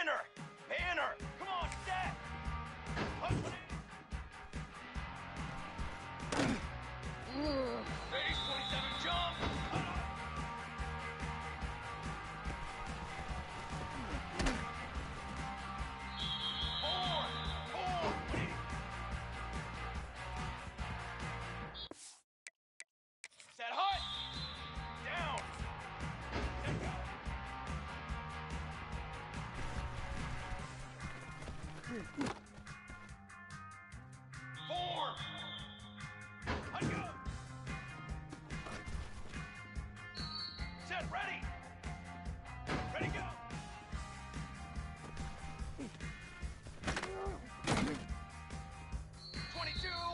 Banner! Banner! Come on, set! Base 27, jump! Set hut! Down! Set go! Form! Hut go! Set ready! Ready go!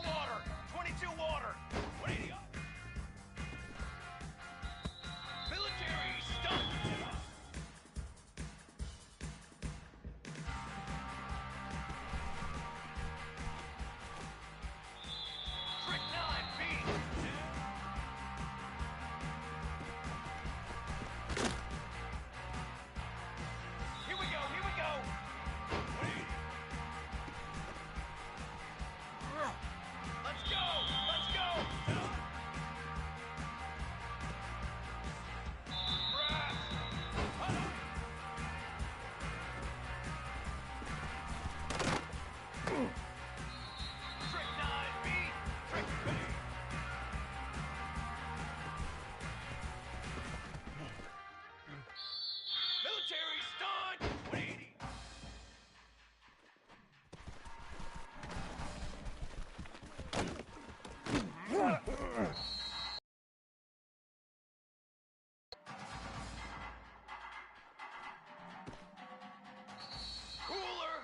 Water! 22 water! 180 up! Military stop! Trick 9 feet! Here we go! Here we go! 180. Let's go! Let's go! Brass! Trick 9 feet! Trick ready! Military stunt! 180! Cooler!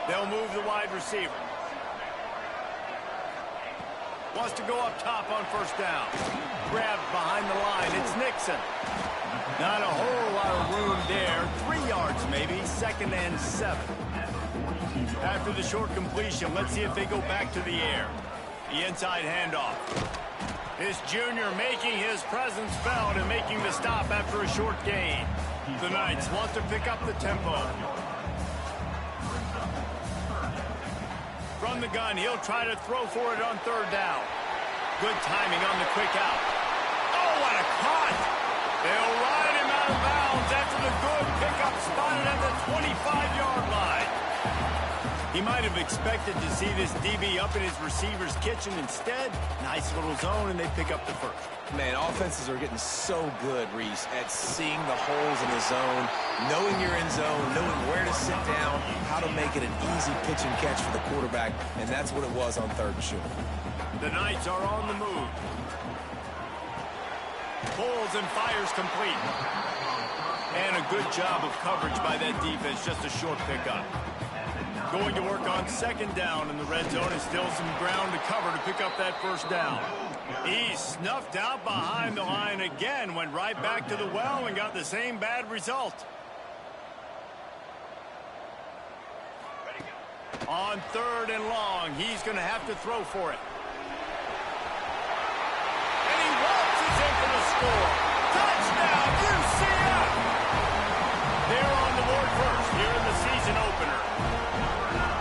They'll move the wide receiver. Wants to go up top on first down. Grabbed behind the line. It's Nixon. Not a whole lot of room there. 3 yards maybe. 2nd and 7. After the short completion, let's see if they go back to the air. The inside handoff. This junior making his presence felt and making the stop after a short gain. The Knights want to pick up the tempo. From the gun, he'll try to throw for it on 3rd down. Good timing on the quick out. Oh, what a caught! They'll ride him out of bounds after the good pickup spotted at the 25-yard line. He might have expected to see this DB up in his receiver's kitchen. Instead, nice little zone, and they pick up the first. Man, offenses are getting so good, Reese, at seeing the holes in the zone, knowing you're in zone, knowing where to sit down, how to make it an easy pitch and catch for the quarterback, and that's what it was on 3rd and short. The Knights are on the move. Pulls and fires complete. And a good job of coverage by that defense, just a short pickup. Going to work on 2nd down in the red zone, and still some ground to cover to pick up that 1st down. He snuffed out behind the line again, went right back to the well and got the same bad result. On 3rd and long, he's going to have to throw for it. And he waltzes in for the score. Touchdown, UCF! They're on the board first here in the season opener.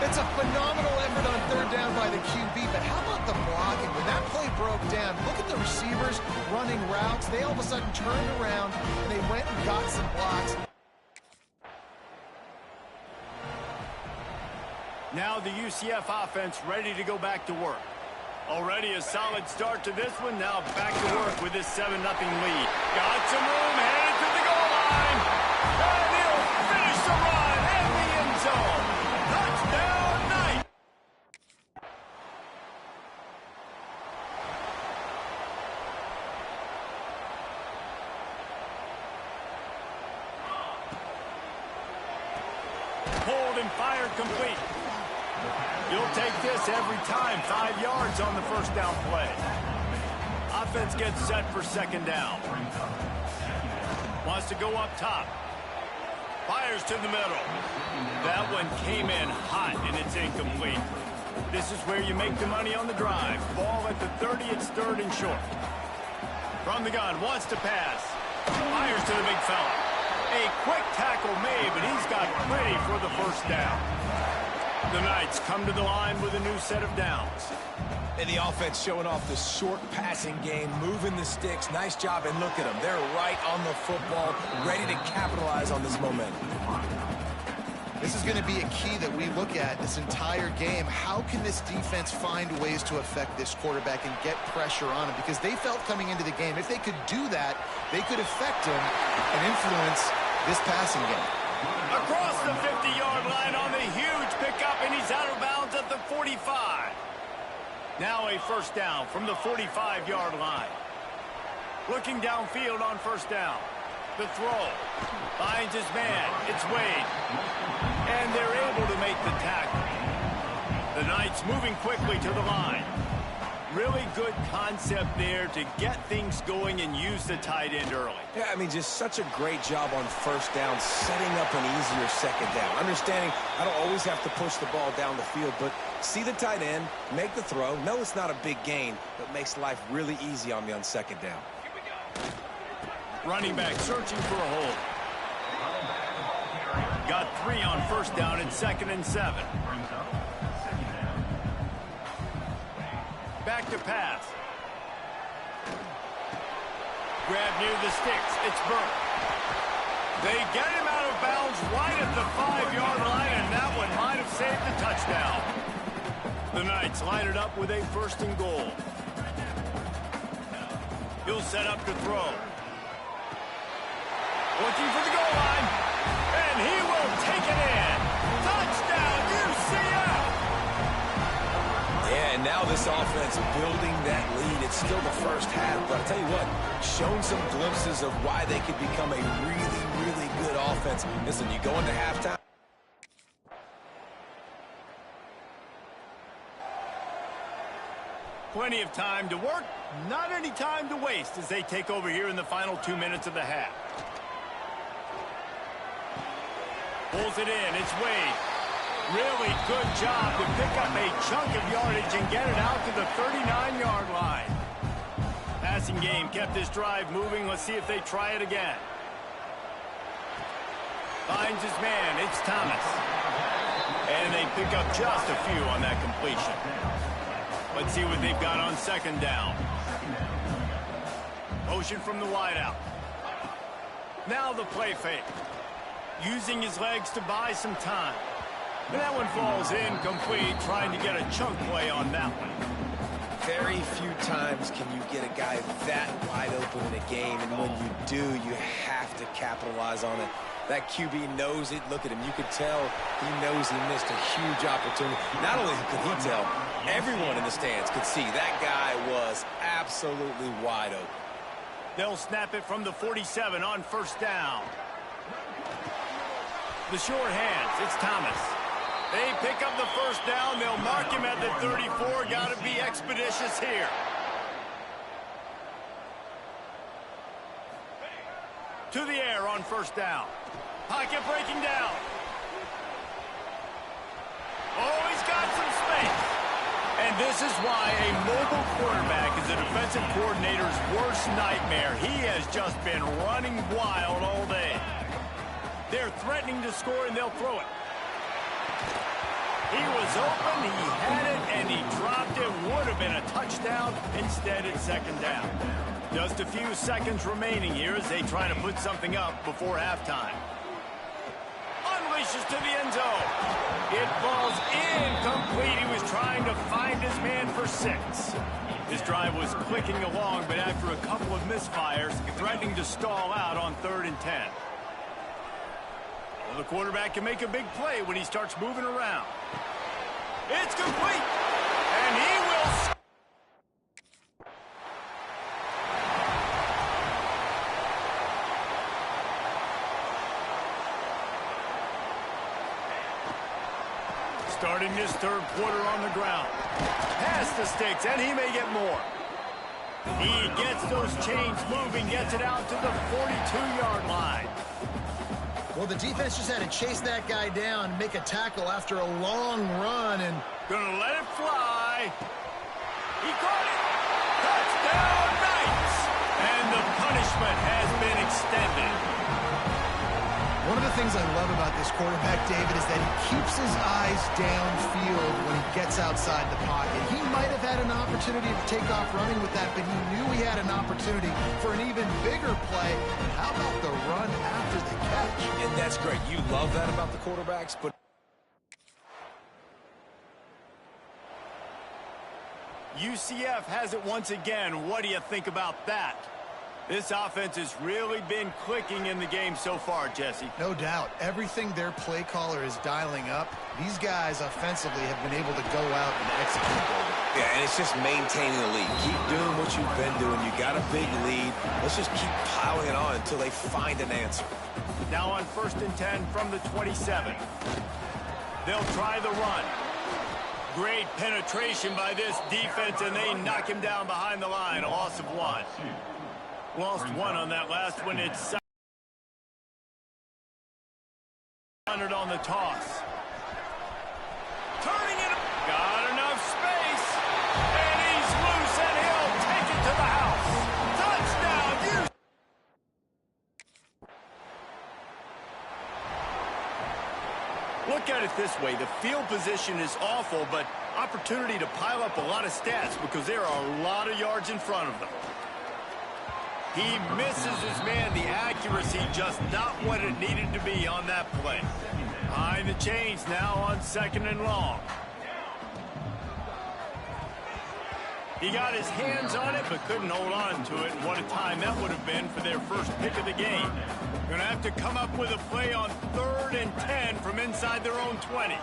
It's a phenomenal effort on 3rd down by the QB, but how about the blocking? When that play broke down, look at the receivers running routes. They all of a sudden turned around, and they went and got some blocks. Now the UCF offense ready to go back to work. Already a solid start to this one. Now back to work with this 7-0 lead. Got some room, headed to the goal line. And he'll finish the run in the end zone. Touchdown, Knight. Pulled and fired complete. You'll take this every time. 5 yards on the 1st down play. Offense gets set for 2nd down. Wants to go up top. Fires to the middle. That one came in hot, and it's incomplete. This is where you make the money on the drive. Ball at the 30, it's 3rd and short. From the gun, wants to pass. Fires to the big fella. A quick tackle made, but he's got plenty for the 1st down. The Knights come to the line with a new set of downs. And the offense showing off the short passing game, moving the sticks. Nice job, and look at them. They're right on the football, ready to capitalize on this momentum. This is going to be a key that we look at this entire game. How can this defense find ways to affect this quarterback and get pressure on him? Because they felt coming into the game, if they could do that, they could affect him and influence this passing game. Across the 50-yard line on the huge pickup, and he's out of bounds at the 45. Now a 1st down from the 45-yard line. Looking downfield on 1st down. The throw. Finds his man. It's Wade. And they're able to make the tackle. The Knights moving quickly to the line. Really good concept there to get things going and use the tight end early. Yeah, I mean, just such a great job on 1st down, setting up an easier 2nd down. Understanding I don't always have to push the ball down the field, but see the tight end, make the throw. No, it's not a big gain, but makes life really easy on me on 2nd down. Running back searching for a hole. Got 3 on 1st down and 2nd and 7. Back to pass. Grab near the sticks. It's Burke. They get him out of bounds right at the 5-yard line, and that one might have saved the touchdown. The Knights line it up with a 1st and goal. He'll set up to throw. Looking for the goal line, and he will take it in. Touchdown, UCF! Yeah, and now this offense building that lead. It's still the 1st half, but I'll tell you what, shown some glimpses of why they could become a really, really good offense. Listen, you go into halftime. Plenty of time to work, not any time to waste as they take over here in the final 2 minutes of the half. Pulls it in, it's Wade. Really good job to pick up a chunk of yardage and get it out to the 39-yard line. Passing game kept this drive moving. Let's see if they try it again. Finds his man, it's Thomas. And they pick up just a few on that completion. Let's see what they've got on second down. Motion from the wideout. Now the play fake. Using his legs to buy some time. And that one falls incomplete, trying to get a chunk play on that one. Very few times can you get a guy that wide open in a game, and when you do, you have to capitalize on it. That QB knows it. Look at him. You could tell he knows he missed a huge opportunity. Not only could he tell, everyone in the stands could see that guy was absolutely wide open. They'll snap it from the 47 on first down. The short hands. It's Thomas. They pick up the first down. They'll mark him at the 34. Got to be expeditious here. To the air on first down. Pocket breaking down. Oh, he's got some space. And this is why a mobile quarterback is a defensive coordinator's worst nightmare. He has just been running wild all day. They're threatening to score, and they'll throw it. He was open, he had it, and he dropped it. Would have been a touchdown. Instead, it's second down. Just a few seconds remaining here as they try to put something up before halftime. Unleashes to the end zone. It falls incomplete. He was trying to find his man for 6. His drive was clicking along, but after a couple of misfires, threatening to stall out on 3rd and 10. Well, the quarterback can make a big play when he starts moving around. It's complete, and he will. Starting this third quarter on the ground. Past the sticks, and he may get more. He gets those chains moving, gets it out to the 42-yard line. Well, the defense just had to chase that guy down, make a tackle after a long run, and gonna let it fly. He caught it. Touchdown, Knights! And the punishment has been extended. One of the things I love about this quarterback, David, is that he keeps his eyes downfield when he gets outside the pocket. He might have had an opportunity to take off running with that, but he knew he had an opportunity for an even bigger play. How about the run after the catch? And that's great. You love that about the quarterbacks, but UCF has it once again. What do you think about that? This offense has really been clicking in the game so far, Jesse. No doubt. Everything their play caller is dialing up, these guys offensively have been able to go out and execute. yeah, and it's just maintaining the lead. Keep doing what you've been doing. You got a big lead. Let's just keep piling it on until they find an answer. Now on 1st and 10 from the 27. They'll try the run. Great penetration by this defense, and they knock him down behind the line. A loss of 1. Lost 1 on that last one. It's 100 on the toss. Turning it. Got enough space. And he's loose, and he'll take it to the house. Touchdown. Look at it this way. The field position is awful, but opportunity to pile up a lot of stats because there are a lot of yards in front of them. He misses his man. The accuracy just not what it needed to be on that play. Behind the chains now on 2nd and long. He got his hands on it, but couldn't hold on to it. And what a time that would have been for their first pick of the game. Going to have to come up with a play on 3rd and 10 from inside their own 20.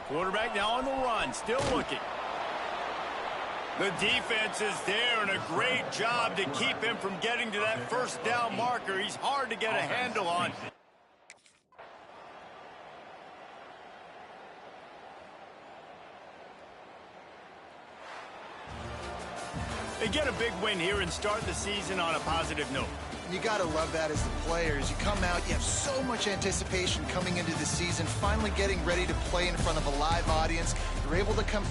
Quarterback now on the run, still looking. The defense is there, and a great job to keep him from getting to that first down marker. He's hard to get a handle on. They get a big win here and start the season on a positive note. You got to love that as the players. You come out, you have so much anticipation coming into the season, finally getting ready to play in front of a live audience. You're able to come...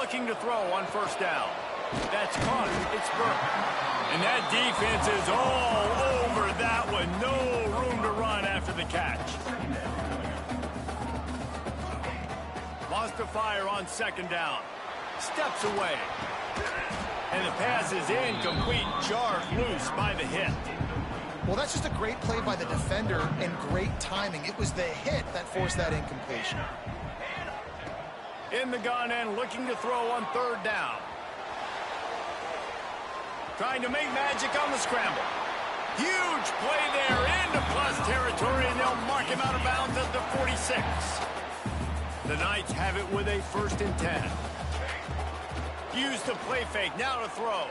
looking to throw on first down. That's caught. It's Burke. And that defense is all over that one. No room to run after the catch. Wants to fire on second down. Steps away. And the pass is incomplete. Jarred loose by the hit. Well, that's just a great play by the defender and great timing. It was the hit that forced that incompletion. In the gun and looking to throw on third down. Trying to make magic on the scramble. Huge play there into plus territory, and they'll mark him out of bounds at the 46. The Knights have it with a 1st and 10. Use the play fake, now to throw.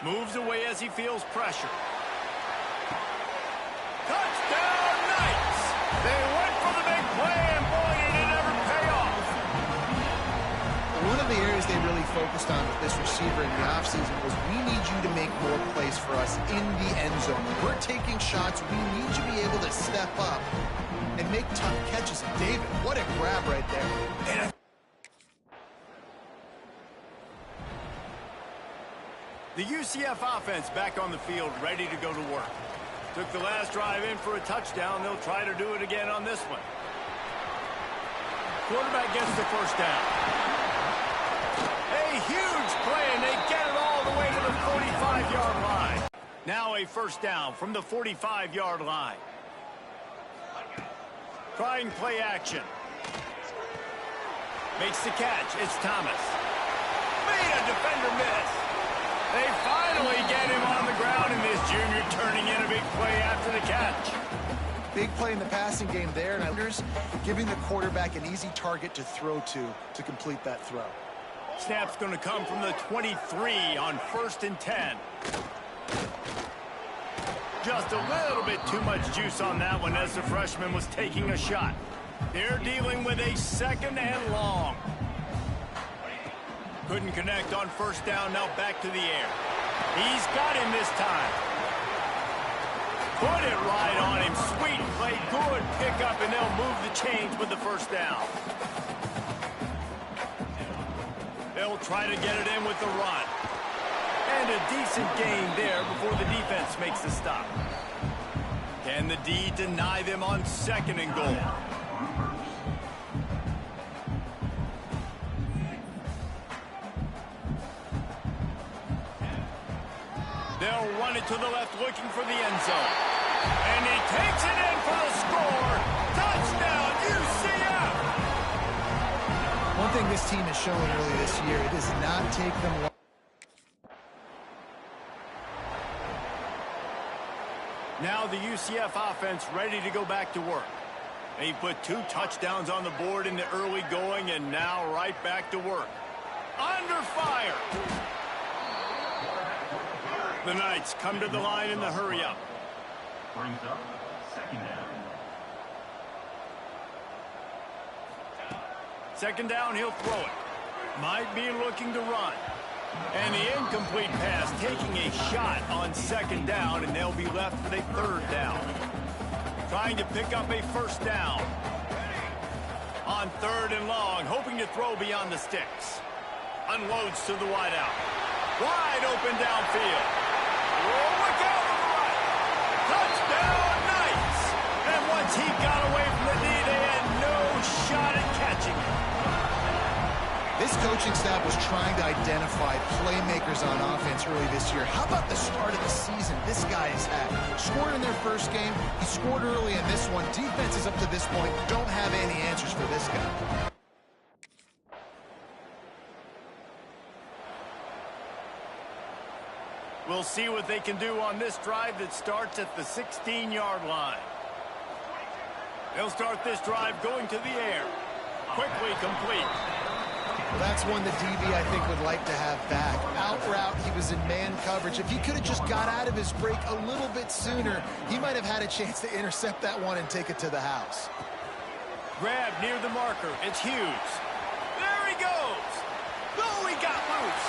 Moves away as he feels pressure. Touchdown, Knights! They went for the big play, and boy, did it ever pay off. One of the areas they really focused on with this receiver in the offseason was we need you to make more plays for us in the end zone. We're taking shots. We need you to be able to step up and make tough catches. David, what a grab right there. The UCF offense back on the field, ready to go to work. Took the last drive in for a touchdown. They'll try to do it again on this one. Quarterback gets the first down. A huge play, and they get it all the way to the 45-yard line. Now a first down from the 45-yard line. Trying play action. Makes the catch. It's Thomas. Made a defender miss. They finally get him on the ground, and this junior turning in a big play after the catch. Big play in the passing game there, and others giving the quarterback an easy target to throw to complete that throw. Snap's going to come from the 23 on 1st and 10. Just a little bit too much juice on that one as the freshman was taking a shot. They're dealing with a 2nd and long. Couldn't connect on first down, now back to the air. He's got him this time. Put it right on him. Sweet play, good pickup, and they'll move the chains with the first down. They'll try to get it in with the run. And a decent gain there before the defense makes the stop. Can the D deny them on 2nd and goal? They'll run it to the left, looking for the end zone. And he takes it in for the score. Touchdown, UCF! One thing this team has shown early this year, it does not take them long. Now the UCF offense ready to go back to work. They put 2 touchdowns on the board in the early going, and now right back to work. Under fire! The Knights come to the line in the hurry-up. Brings up 2nd down. 2nd down, he'll throw it. Might be looking to run. And the incomplete pass taking a shot on 2nd down, and they'll be left with a 3rd down. Trying to pick up a first down. On 3rd and long, hoping to throw beyond the sticks. Unloads to the wideout. Wide open downfield. Oh, look out on the right. Touchdown, Knights! And once he got away from the knee, they had no shot at catching him. This coaching staff was trying to identify playmakers on offense early this year. How about the start of the season this guy has had? Scored in their first game. He scored early in this one. Defenses up to this point don't have any answers for this guy. We'll see what they can do on this drive that starts at the 16-yard line. They'll start this drive going to the air. Quickly complete. Well, that's one the DB, I think, would like to have back. Out route, he was in man coverage. If he could have just got out of his break a little bit sooner, he might have had a chance to intercept that one and take it to the house. Grab near the marker. It's Hughes. There he goes. Oh, he got loose.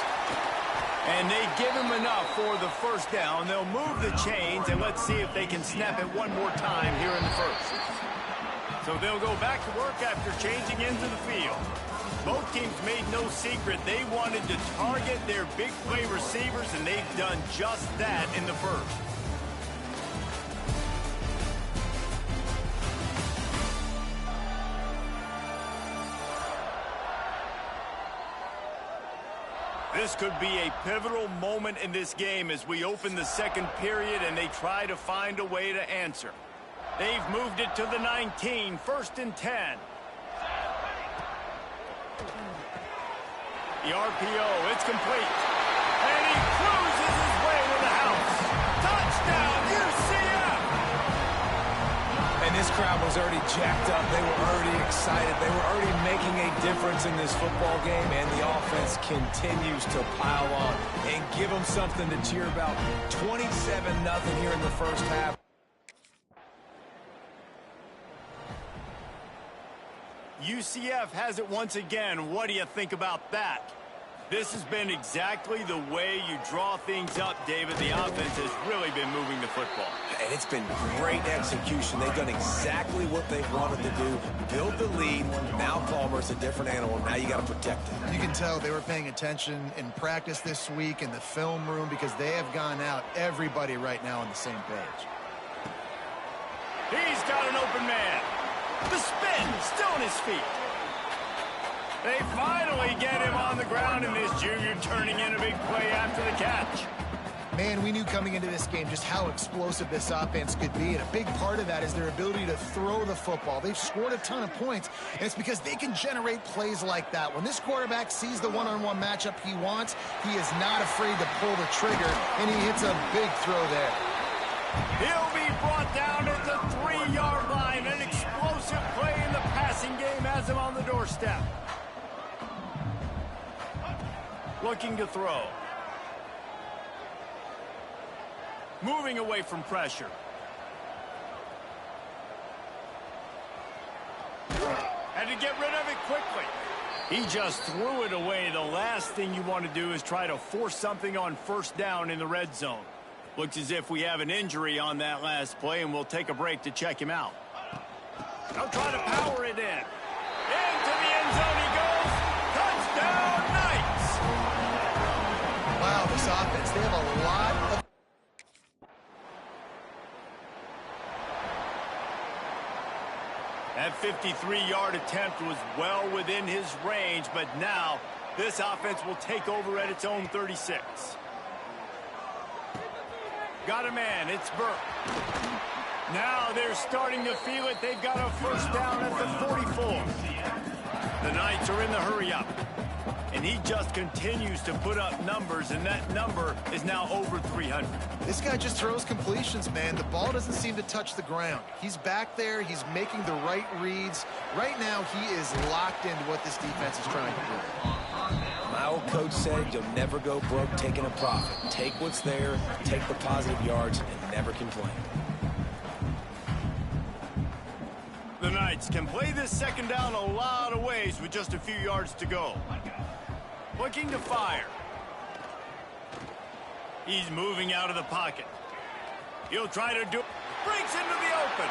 And they give him enough for the first down. They'll move the chains, and let's see if they can snap it one more time here in the first. So they'll go back to work after changing into the field. Both teams made no secret they wanted to target their big play receivers, and they've done just that in the first. This could be a pivotal moment in this game as we open the second period and they try to find a way to answer. They've moved it to the 19, 1st and 10. The RPO, it's complete. And he cruises his way to the house. Touchdown, UCF! And this crowd was already jacked up. They were already excited. They were already making a difference in this football game, and the offense continues to pile on and give them something to cheer about. 27-0 here in the first half. UCF has it once again. What do you think about that? This has been exactly the way you draw things up, David. The offense has really been moving the football. And it's been great execution. They've done exactly what they wanted to do. Build the lead. Now Palmer's a different animal. Now you got to protect him. You can tell they were paying attention in practice this week in the film room because they have gone out, everybody right now on the same page. He's got an open man. The spin, still on his feet. They finally get him on the ground, and this junior turning in a big play after the catch. Man, we knew coming into this game just how explosive this offense could be, and a big part of that is their ability to throw the football. They've scored a ton of points, and it's because they can generate plays like that. When this quarterback sees the one-on-one matchup he wants, he is not afraid to pull the trigger, and he hits a big throw there. He'll be brought down at the 3-yard line. An explosive play in the passing game has him on the doorstep. Looking to throw. Moving away from pressure. Had to get rid of it quickly. He just threw it away. The last thing you want to do is try to force something on 1st down in the red zone. Looks as if we have an injury on that last play, and we'll take a break to check him out. They'll try to power it in. Into the end zone he goes. Touchdown, Knights! Wow, this offense, they have a lot of... That 53-yard attempt was well within his range, but now this offense will take over at its own 36. Got a man, it's Burke. Now they're starting to feel it. They've got a 1st down at the 44. The Knights are in the hurry-up. And he just continues to put up numbers, and that number is now over 300. This guy just throws completions, man. The ball doesn't seem to touch the ground. He's back there. He's making the right reads. Right now, he is locked into what this defense is trying to do. My old coach said you'll never go broke taking a profit. Take what's there, take the positive yards, and never complain. The Knights can play this 2nd down a lot of ways with just a few yards to go. Looking to fire. He's moving out of the pocket. He'll try to do it. Breaks into the open.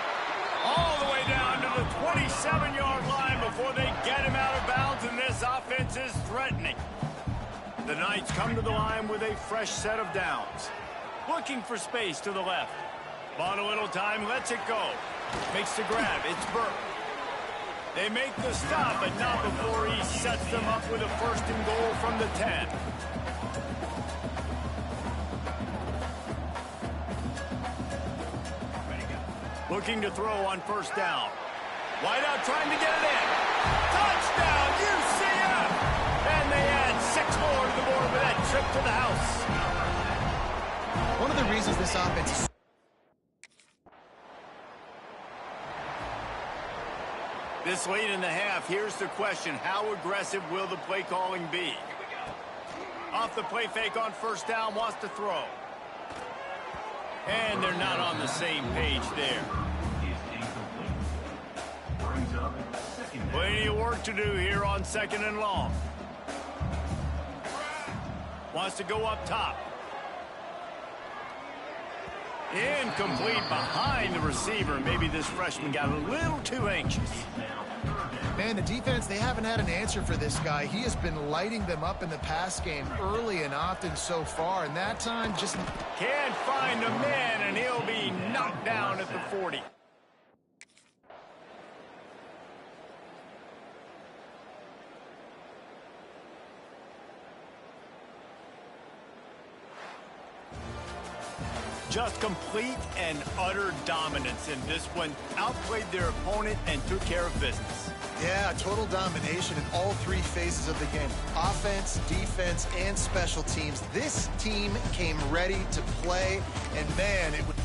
All the way down to the 27-yard line before they get him out of bounds, and this offense is threatening. The Knights come to the line with a fresh set of downs. Looking for space to the left. Bought a little time, lets it go. Makes the grab. It's Burke. They make the stop, but not before he sets them up with a 1st and goal from the 10. Looking to throw on 1st down. Wide out trying to get it in. Touchdown, UCF! And they add 6 more to the board with that trip to the house. One of the reasons this offense is... This late in the half, here's the question. How aggressive will the play calling be? Off the play fake on 1st down, wants to throw. And they're not on the same page there. Plenty of work to do here on 2nd and long. Wants to go up top. Incomplete behind the receiver. Maybe this freshman got a little too anxious. Man, the defense, they haven't had an answer for this guy. He has been lighting them up in the pass game early and often so far, and that time just can't find a man, and he'll be knocked down at the 40. Just complete and utter dominance in this one. Outplayed their opponent and took care of business. Yeah, total domination in all three phases of the game. Offense, defense, and special teams. This team came ready to play, and man, it was...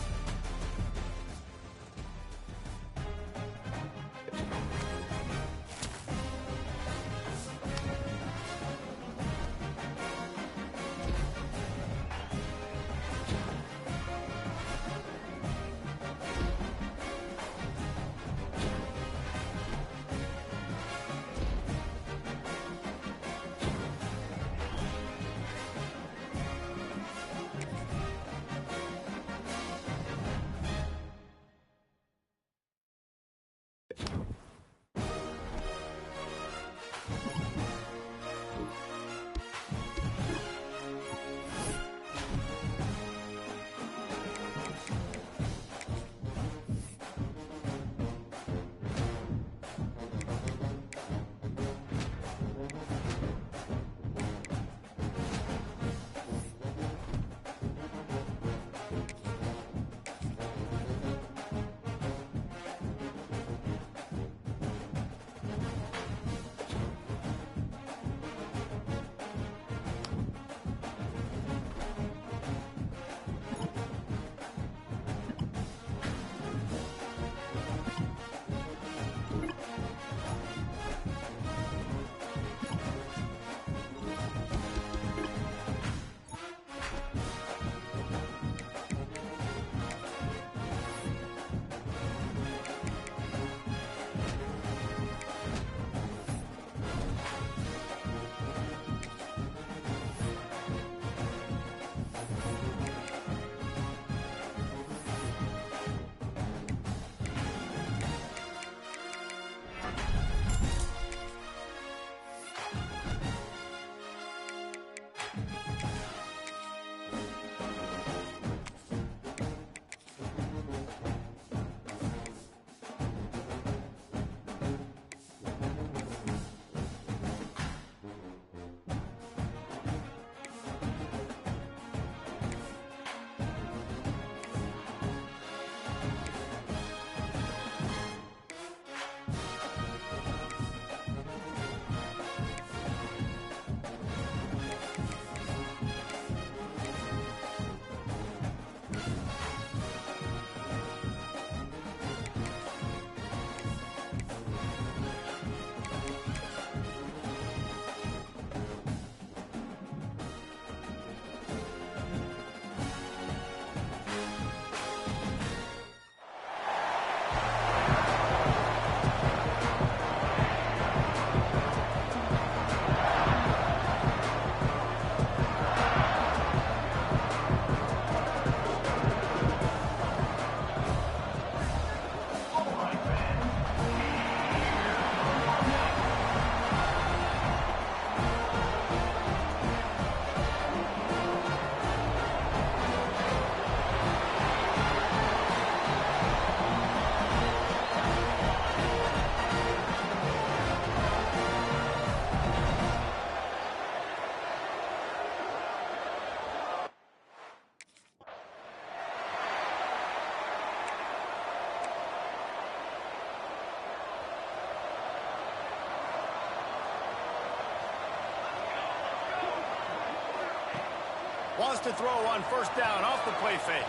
Wants to throw on first down off the play fake.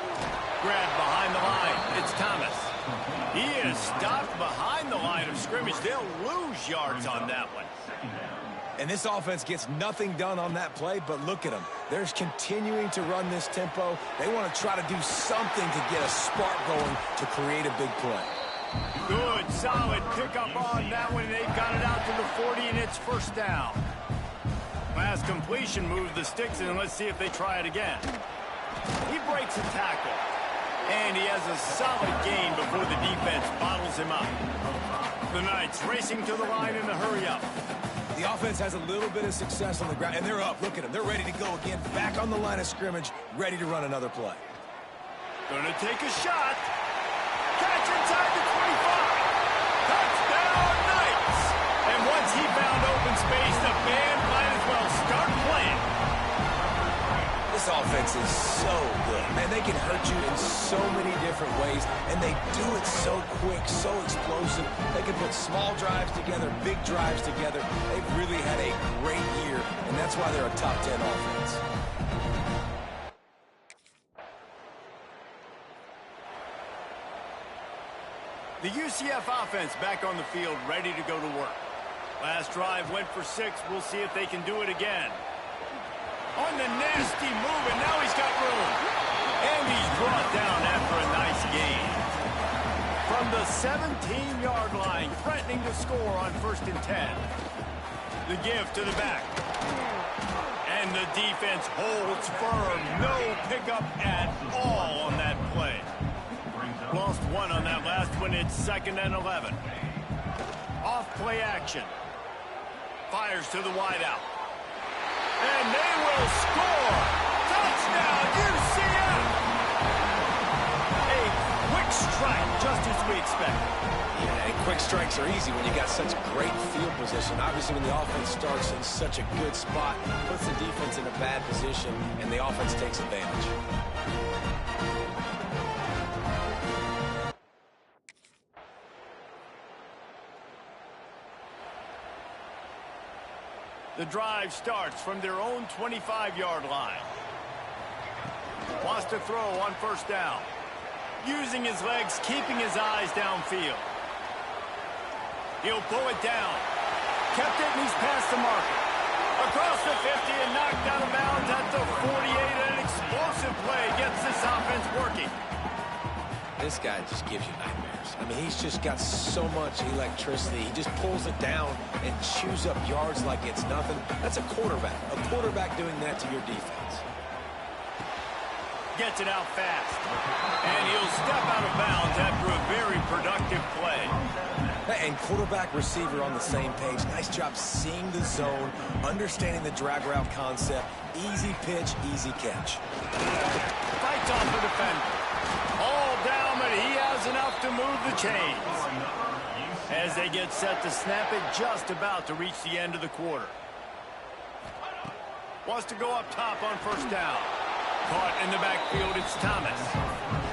Grabbed behind the line. It's Thomas. He is stopped behind the line of scrimmage. They'll lose yards on that one. And this offense gets nothing done on that play, but look at them. They're continuing to run this tempo. They want to try to do something to get a spark going to create a big play. Good, solid pickup on that one. They've got it out to the 40, and it's first down. Last completion moved the sticks, and let's see if they try it again. He breaks a tackle. And he has a solid gain before the defense bottles him up. The Knights racing to the line in a hurry-up. The offense has a little bit of success on the ground, and they're up. Look at them. They're ready to go again. Back on the line of scrimmage, ready to run another play. Gonna take a shot. Catch inside the 25. Touchdown, Knights! And once he found open space, the band might as well start playing. This offense is so good. Man, they can hurt you in so many different ways, and they do it so quick, so explosive. They can put small drives together, big drives together. They've really had a great year, and that's why they're a top 10 offense. The UCF offense back on the field, ready to go to work. Last drive went for 6. We'll see if they can do it again. On the nasty move, and now he's got room. And he's brought down after a nice gain. From the 17-yard line, threatening to score on 1st and 10. The give to the back. And the defense holds firm. No pickup at all on that play. Lost 1 on that last one. It's 2nd and 11. Off play action. Fires to the wideout. And they will score! Touchdown, UCF! A quick strike, just as we expected. Yeah, and quick strikes are easy when you got such great field position. Obviously, when the offense starts in such a good spot, puts the defense in a bad position, and the offense takes advantage. The drive starts from their own 25-yard line. Wants to throw on 1st down. Using his legs, keeping his eyes downfield. He'll pull it down. Kept it, and he's past the marker. Across the 50 and knocked out of bounds at the 48. An explosive play gets this offense working. This guy just gives you nightmares. I mean, he's just got so much electricity. He just pulls it down and chews up yards like it's nothing. That's a quarterback. A quarterback doing that to your defense. Gets it out fast. And he'll step out of bounds after a very productive play. And quarterback receiver on the same page. Nice job seeing the zone, understanding the drag route concept. Easy pitch, easy catch. Fights off the defender. All down, but he has enough to move the chains. As they get set to snap it, just about to reach the end of the quarter. Wants to go up top on 1st down. Caught in the backfield, it's Thomas.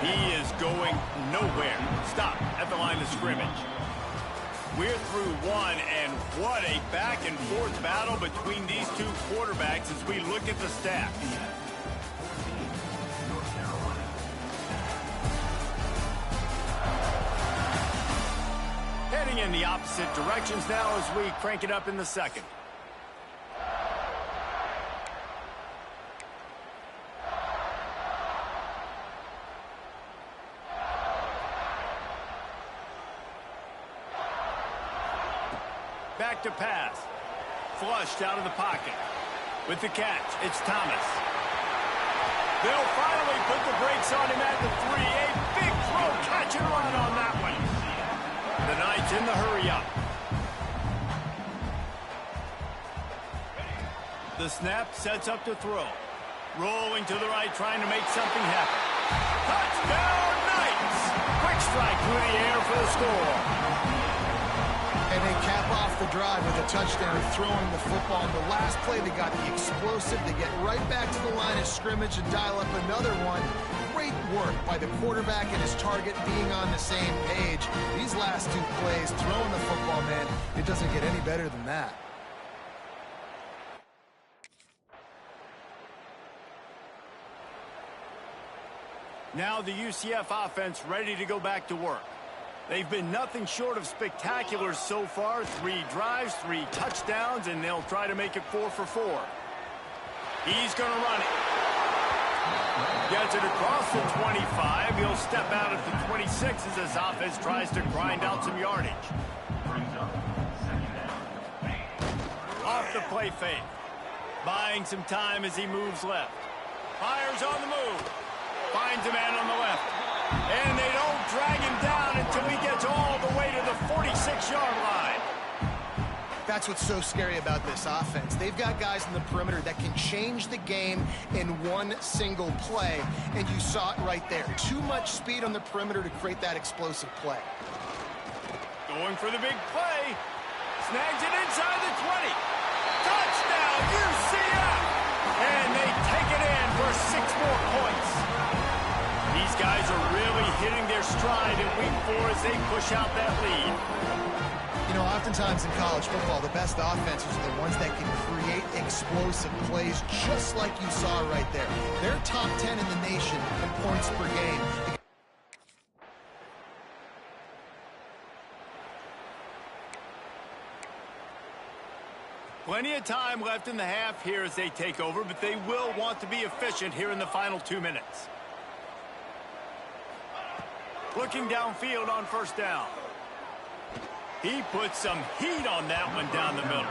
He is going nowhere. Stop at the line of scrimmage. We're through 1, and what a back-and-forth battle between these two quarterbacks as we look at the stats. Heading in the opposite directions now as we crank it up in the 2nd. Back to pass. Flushed out of the pocket. With the catch, it's Thomas. They'll finally put the brakes on him at the 3. A big throw, catch and run on that one. The Knights in the hurry-up. The snap sets up to throw. Rolling to the right, trying to make something happen. Touchdown, Knights! Quick strike through the air for the score. And they cap off the drive with a touchdown, throwing the football. In the last play, they got the explosive. They get right back to the line of scrimmage and dial up another one. Great work by the quarterback and his target being on the same page. These last 2 plays, throwing the football, man, it doesn't get any better than that. Now the UCF offense ready to go back to work. They've been nothing short of spectacular so far. 3 drives, 3 touchdowns, and they'll try to make it 4 for 4. He's going to run it. Gets it across the 25. He'll step out at the 26 as his offense tries to grind out some yardage. Off the play fake. Buying some time as he moves left. Fires on the move. Finds a man on the left. And they don't drag him down until he gets all the way to the 46-yard line. That's what's so scary about this offense. They've got guys in the perimeter that can change the game in one single play, and you saw it right there. Too much speed on the perimeter to create that explosive play. Going for the big play. Snags it inside the 20. Touchdown, UCF! And they take it in for 6 more points. These guys are really hitting their stride in week 4 as they push out that lead. You know, oftentimes in college football, the best offenses are the ones that can create explosive plays just like you saw right there. They're top 10 in the nation in points per game. Plenty of time left in the half here as they take over, but they will want to be efficient here in the final 2 minutes. Looking downfield on first down. He put some heat on that one down the middle.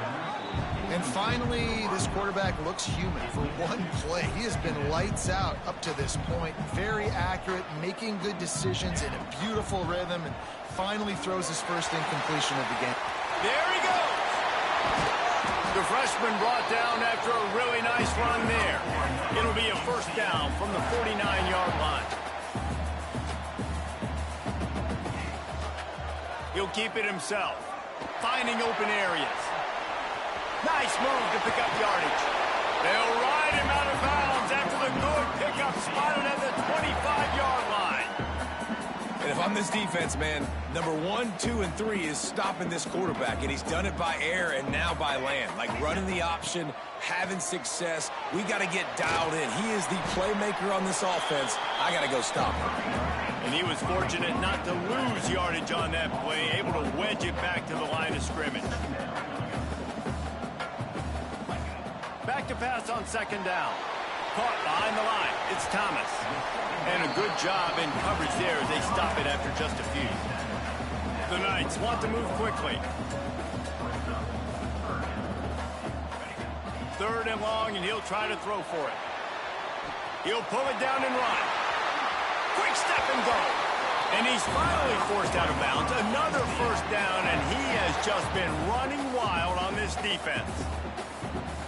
And finally, this quarterback looks human. For one play, he has been lights out up to this point. Very accurate, making good decisions in a beautiful rhythm, and finally throws his first incompletion of the game. There he goes. The freshman brought down after a really nice run there. It'll be a first down from the 49-yard line. He'll keep it himself, finding open areas. Nice move to pick up yardage. They'll ride him out of bounds after the good pickup spotted at the 25-yard line. And if I'm this defense, man, number 1, 2, and 3 is stopping this quarterback, and he's done it by air and now by land. Like running the option, having success. We got to get dialed in. He is the playmaker on this offense. I got to go stop him. And he was fortunate not to lose yardage on that play, able to wedge it back to the line of scrimmage. Back to pass on second down. Caught behind the line. It's Thomas. And a good job in coverage there as they stop it after just a few. The Knights want to move quickly. 3rd and long, and he'll try to throw for it. He'll pull it down and run. Quick step and go. And he's finally forced out of bounds. Another first down, and he has just been running wild on this defense.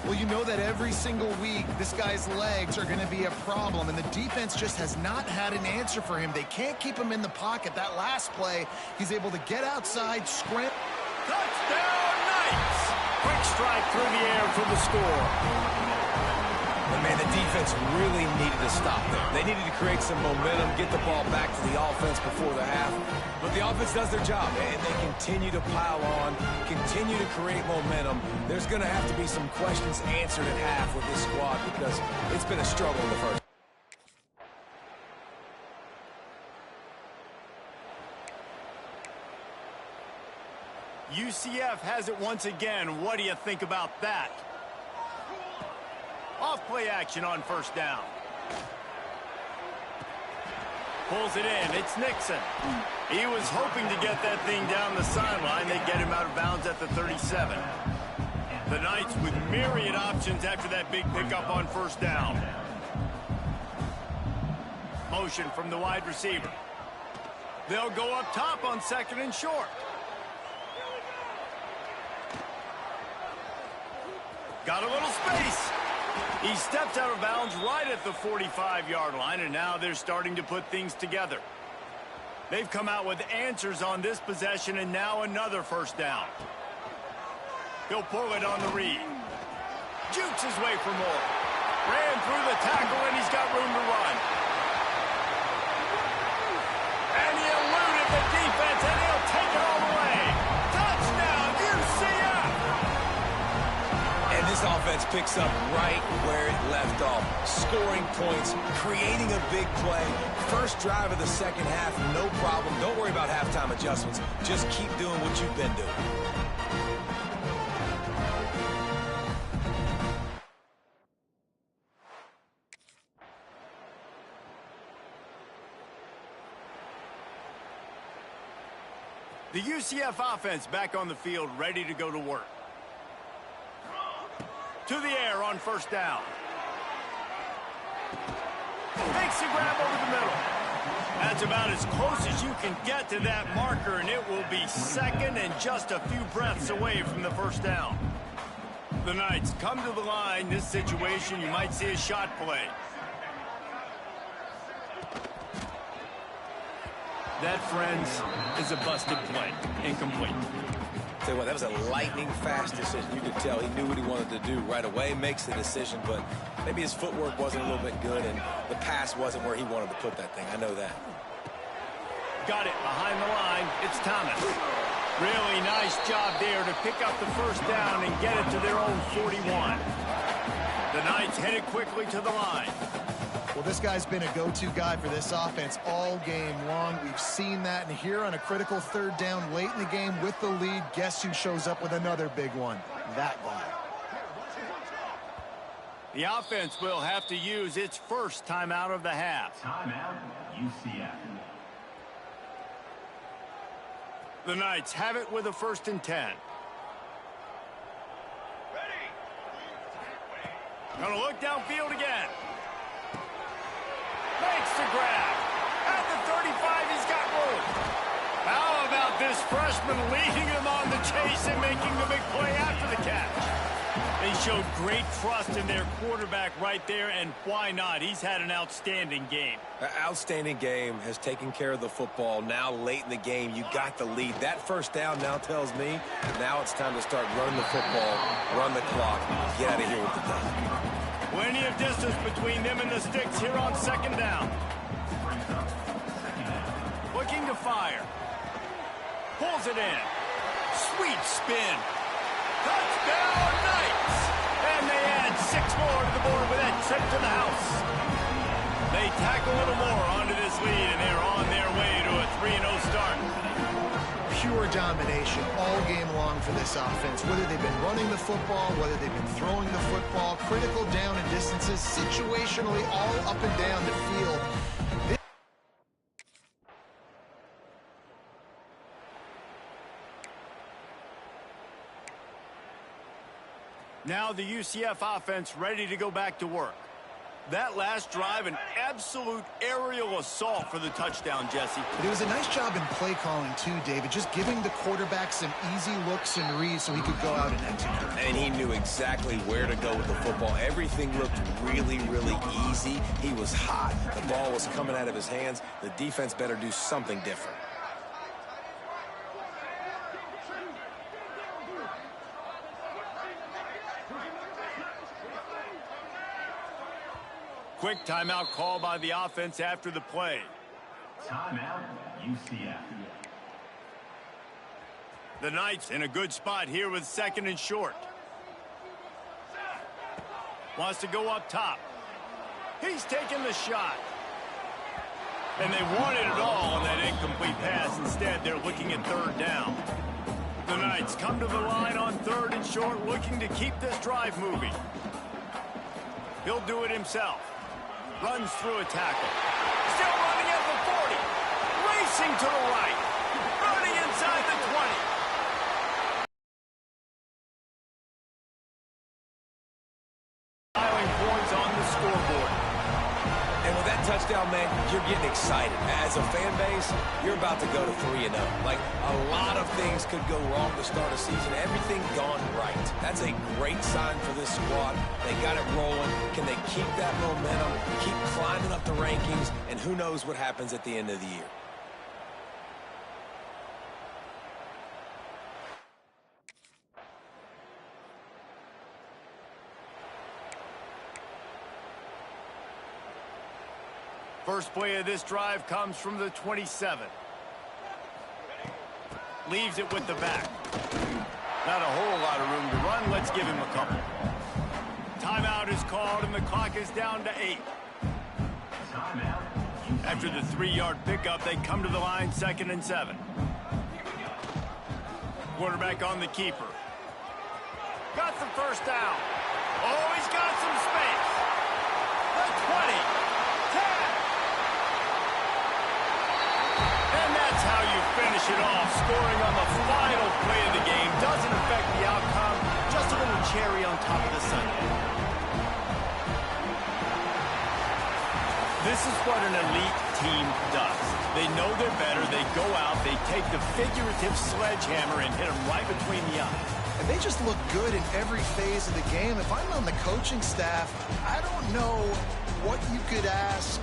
Well, you know that every single week, this guy's legs are going to be a problem, and the defense just has not had an answer for him. They can't keep him in the pocket. That last play, he's able to get outside, sprint. Touchdown, Knights! Quick strike through the air for the score. And, man, the defense really needed to stop there. They needed to create some momentum, get the ball back to the offense before the half. But the offense does their job, and they continue to pile on, continue to create momentum. There's going to have to be some questions answered at half with this squad because it's been a struggle in the first. UCF has it once again. What do you think about that? Off play action on first down. Pulls it in. It's Nixon. He was hoping to get that thing down the sideline. They get him out of bounds at the 37. The Knights with myriad options after that big pickup on first down. Motion from the wide receiver. They'll go up top on 2nd and short. Got a little space. He steps out of bounds right at the 45-yard line, and now they're starting to put things together. They've come out with answers on this possession, and now another first down. He'll pull it on the read. Jukes his way for more. Ran through the tackle, and he's got room to run. And he eluded the defense, and he'll take it all the way. Touchdown, UCF! And this offense picks up right where it left off. Scoring points, creating a big play. First drive of the second half, no problem. Don't worry about halftime adjustments. Just keep doing what you've been doing. The UCF offense back on the field, ready to go to work. To the air on first down. Makes the grab over the middle. That's about as close as you can get to that marker, and it will be second and just a few breaths away from the first down. The Knights come to the line. This situation, you might see a shot play. That, friends, is a busted play. Incomplete. Tell you what, that was a lightning-fast decision. You could tell he knew what he wanted to do right away, makes the decision, but maybe his footwork wasn't a little bit good, and the pass wasn't where he wanted to put that thing. I know that. Got it behind the line. It's Thomas. Really nice job there to pick up the first down and get it to their own 41. The Knights headed quickly to the line. Well, this guy's been a go-to guy for this offense all game long. We've seen that, and here on a critical third down late in the game with the lead, guess who shows up with another big one? That guy. The offense will have to use its first timeout of the half. Timeout, UCF. The Knights have it with a 1st and 10. Gonna look downfield again. Makes the grab. At the 35, he's got room. How about this freshman leading him on the chase and making the big play after the catch? They showed great trust in their quarterback right there, and why not? He's had an outstanding game. An outstanding game, has taken care of the football. Now late in the game, you got the lead. That first down now tells me now it's time to start running the football, run the clock, get out of here with the done. Plenty of distance between them and the sticks here on 2nd down. Looking to fire. Pulls it in. Sweet spin. Touchdown, Knights! And they add 6 more to the board with that trip to the house. They tack a little more onto this lead, and they're on their way to a 3-0 start. Pure domination all game long for this offense. Whether they've been running the football, whether they've been throwing the football, critical down and distances, situationally all up and down the field. Now the UCF offense ready to go back to work. That last drive, an absolute aerial assault for the touchdown, Jesse. But it was a nice job in play calling too, David, just giving the quarterback some easy looks and reads so he could go out and execute. And he knew exactly where to go with the football. Everything looked really, really easy. He was hot. The ball was coming out of his hands. The defense better do something different. Quick timeout call by the offense after the play. Timeout, UCF. The Knights in a good spot here with 2nd and short. Wants to go up top. He's taking the shot. And they wanted it all on that incomplete pass. Instead, they're looking at 3rd down. The Knights come to the line on 3rd and short, looking to keep this drive moving. He'll do it himself. Runs through a tackle. Still running at the 40. Racing to the right. Running inside the 20. Piling points on the scoreboard. And with that touchdown, man, you're getting excited. As a fan base, you're about to go to 3-0. Like, a lot of things could go wrong to start a season. Everything gone right. That's a great sign for this squad. They got it rolling. Can they keep that momentum, keep climbing up the rankings, and who knows what happens at the end of the year. First play of this drive comes from the 27. Leaves it with the back. Not a whole lot of room to run. Let's give him a couple. Timeout is called, and the clock is down to 8. After the 3-yard pickup, they come to the line 2nd and 7. Quarterback on the keeper. Got the first down. Oh, he's got some space. The 20. 10. And that's how you finish it off. Scoring on the final play of the game doesn't affect the outcome. Just a little cherry on top of the sundae. This is what an elite team does. They know they're better. They go out. They take the figurative sledgehammer and hit them right between the eyes. And they just look good in every phase of the game. If I'm on the coaching staff, I don't know what you could ask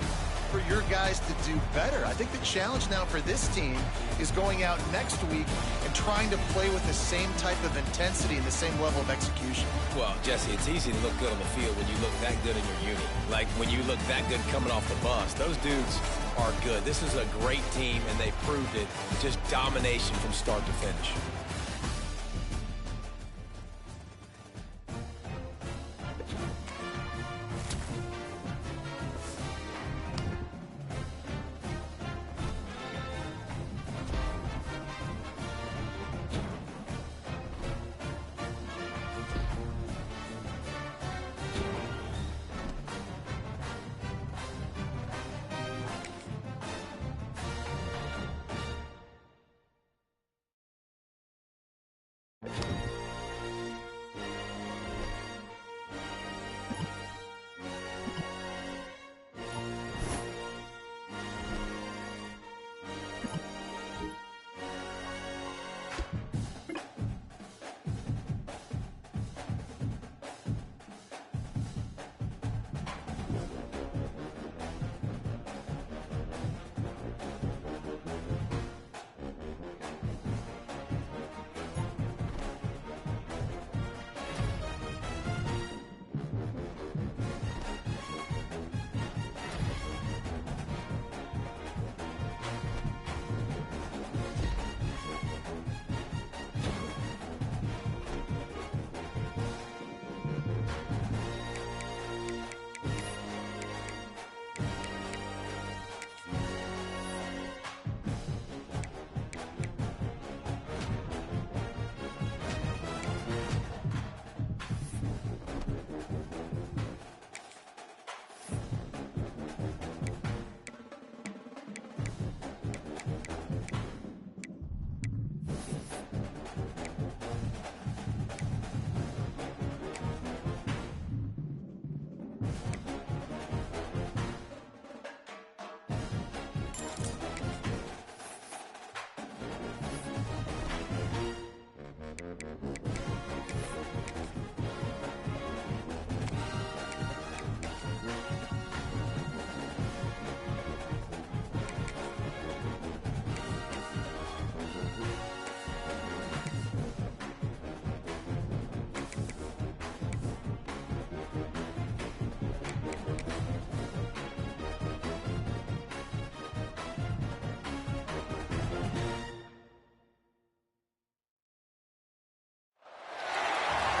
for your guys to do better. I think the challenge now for this team is going out next week and trying to play with the same type of intensity and the same level of execution. Well, Jesse, it's easy to look good on the field when you look that good in your unit. Like when you look that good coming off the bus. Those dudes are good. This is a great team, and they proved it. Just domination from start to finish.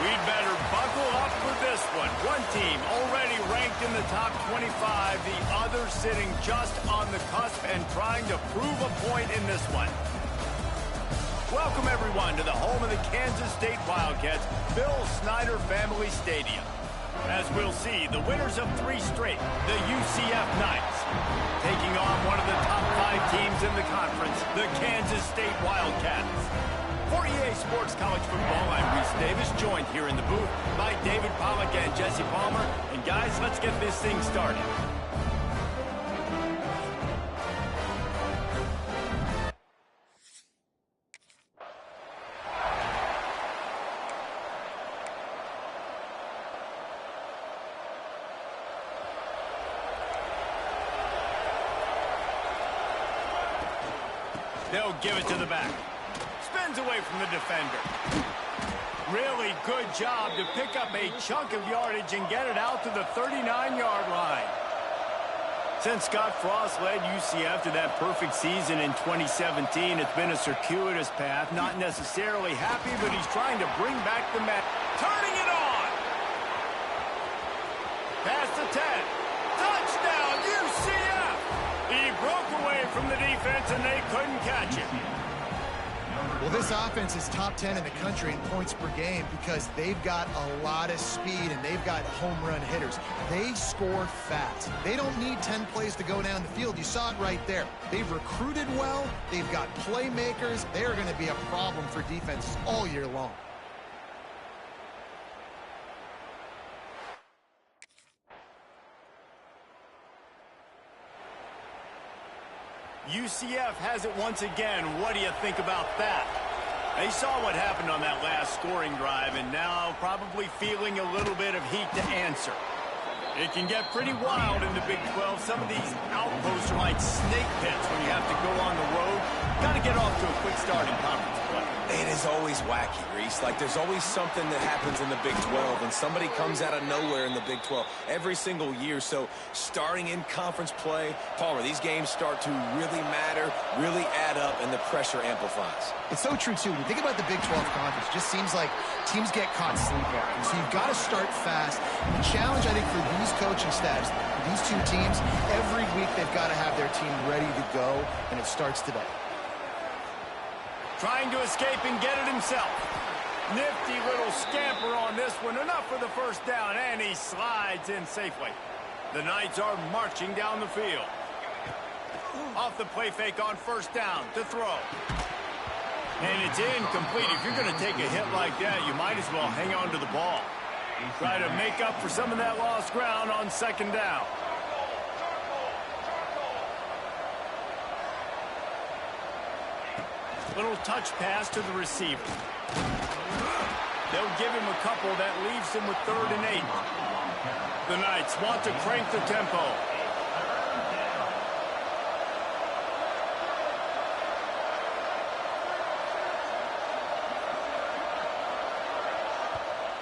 We'd better buckle up for this one. One team already ranked in the top 25, the other sitting just on the cusp and trying to prove a point in this one. Welcome, everyone, to the home of the Kansas State Wildcats, Bill Snyder Family Stadium. As we'll see, the winners of 3 straight, the UCF Knights, taking on one of the top 5 teams in the conference, the Kansas State Wildcats. For EA Sports College Football, I'm Reese Davis, joined here in the booth by David Pollack and Jesse Palmer. And guys, let's get this thing started. They'll give it to the back. Spins away from the defender. Really good job to pick up a chunk of yardage and get it out to the 39-yard line. Since Scott Frost led UCF to that perfect season in 2017, it's been a circuitous path. Not necessarily happy, but he's trying to bring back the match. Turning it on! Past the 10. Touchdown, UCF! He broke away from the defense, and they couldn't catch him. Well, this offense is top 10 in the country in points per game because they've got a lot of speed and they've got home run hitters. They score fast. They don't need 10 plays to go down the field. You saw it right there. They've recruited well. They've got playmakers. They're going to be a problem for defenses all year long. UCF has it once again. What do you think about that? They saw what happened on that last scoring drive, and now probably feeling a little bit of heat to answer. It can get pretty wild in the Big 12. Some of these outposts are like snake pits when you have to go on the road. Got to get off to a quick start in conference play. It is always wacky, Reese. Like, there's always something that happens in the Big 12, and somebody comes out of nowhere in the Big 12 every single year. So, starting in conference play, Palmer, these games start to really matter, really add up, and the pressure amplifies. It's so true, too. When you think about the Big 12 conference, it just seems like teams get caught sleepwalking. So, you've got to start fast. And the challenge, I think, for these coaching staffs, these two teams, every week they've got to have their team ready to go, and it starts today. Trying to escape and get it himself. Nifty little scamper on this one. Enough for the first down, and he slides in safely. The Knights are marching down the field. Off the play fake on first down to throw. And it's incomplete. If you're going to take a hit like that, you might as well hang on to the ball. Try to make up for some of that lost ground on second down. Little touch pass to the receiver. They'll give him a couple. That leaves him with 3rd and 8. The Knights want to crank the tempo.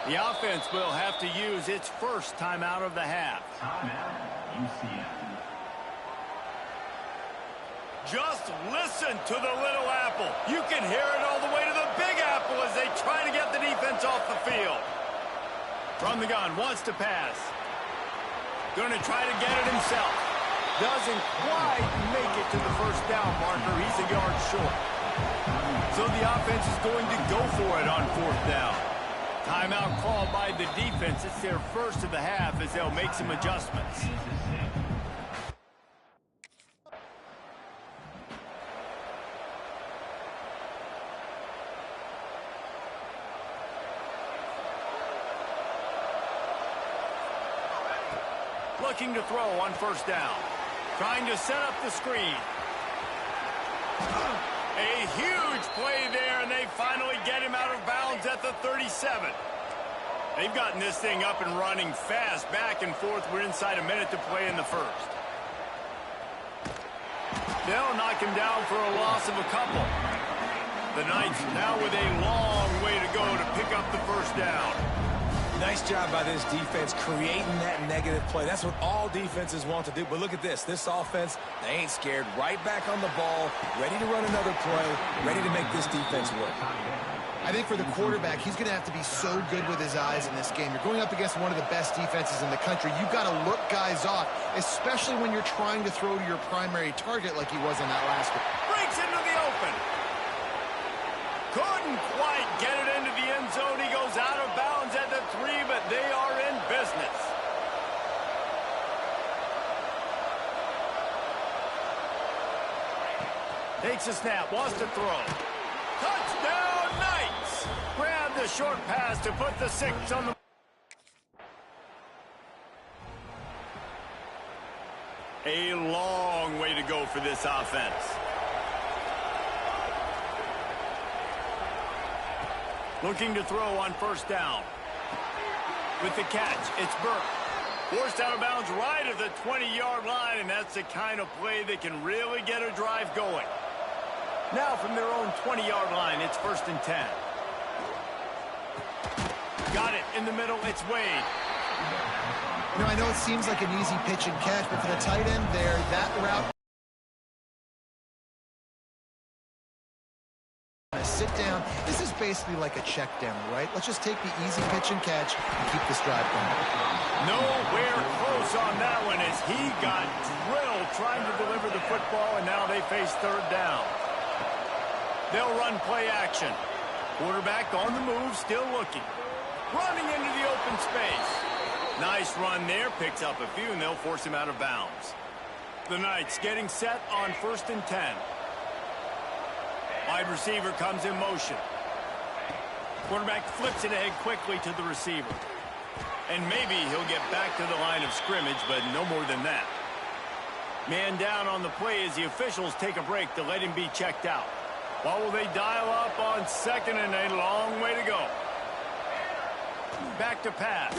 The offense will have to use its first timeout of the half. Timeout, UCF. Just listen to the little apple. You can hear it all the way to the big apple as they try to get the defense off the field. From the gun, wants to pass. Going to try to get it himself. Doesn't quite make it to the first down marker. He's a yard short. So the offense is going to go for it on 4th down. Timeout called by the defense. It's their first of the half as they'll make some adjustments. Looking to throw on first down. Trying to set up the screen. A huge play there, and they finally get him out of bounds at the 37. They've gotten this thing up and running fast, back and forth. We're inside a minute to play in the first. They'll knock him down for a loss of a couple. The Knights now with a long way to go to pick up the first down. Nice job by this defense creating that negative play. That's what all defenses want to do. But look at this. This offense, they ain't scared. Right back on the ball, ready to run another play, ready to make this defense work. I think for the quarterback, he's going to have to be so good with his eyes in this game. You're going up against one of the best defenses in the country. You've got to look guys off, especially when you're trying to throw to your primary target like he was on that last one. Breaks into the open. Couldn't quite get it into the end zone. He goes out of bounds at the 3, but they are in business. Takes a snap, wants to throw. Touchdown, Knights! Grab the short pass to put the 6 on the... A long way to go for this offense. Looking to throw on first down. With the catch, it's Burke. Forced out of bounds right at the 20-yard line, and that's the kind of play that can really get a drive going. Now from their own 20-yard line, it's 1st and 10. Got it in the middle, it's Wade. You know, I know it seems like an easy pitch and catch, but for the tight end there, that route... Sit down. This is basically like a check down, right? Let's just take the easy pitch and catch and keep this drive going. Nowhere close on that one as he got drilled trying to deliver the football, and now they face 3rd down. They'll run play action. Quarterback on the move, still looking. Running into the open space. Nice run there, picks up a few, and they'll force him out of bounds. The Knights getting set on 1st and 10. Wide receiver comes in motion. Quarterback flips it ahead quickly to the receiver. And maybe he'll get back to the line of scrimmage, but no more than that. Man down on the play as the officials take a break to let him be checked out. What will they dial up on second and a long way to go? Back to pass.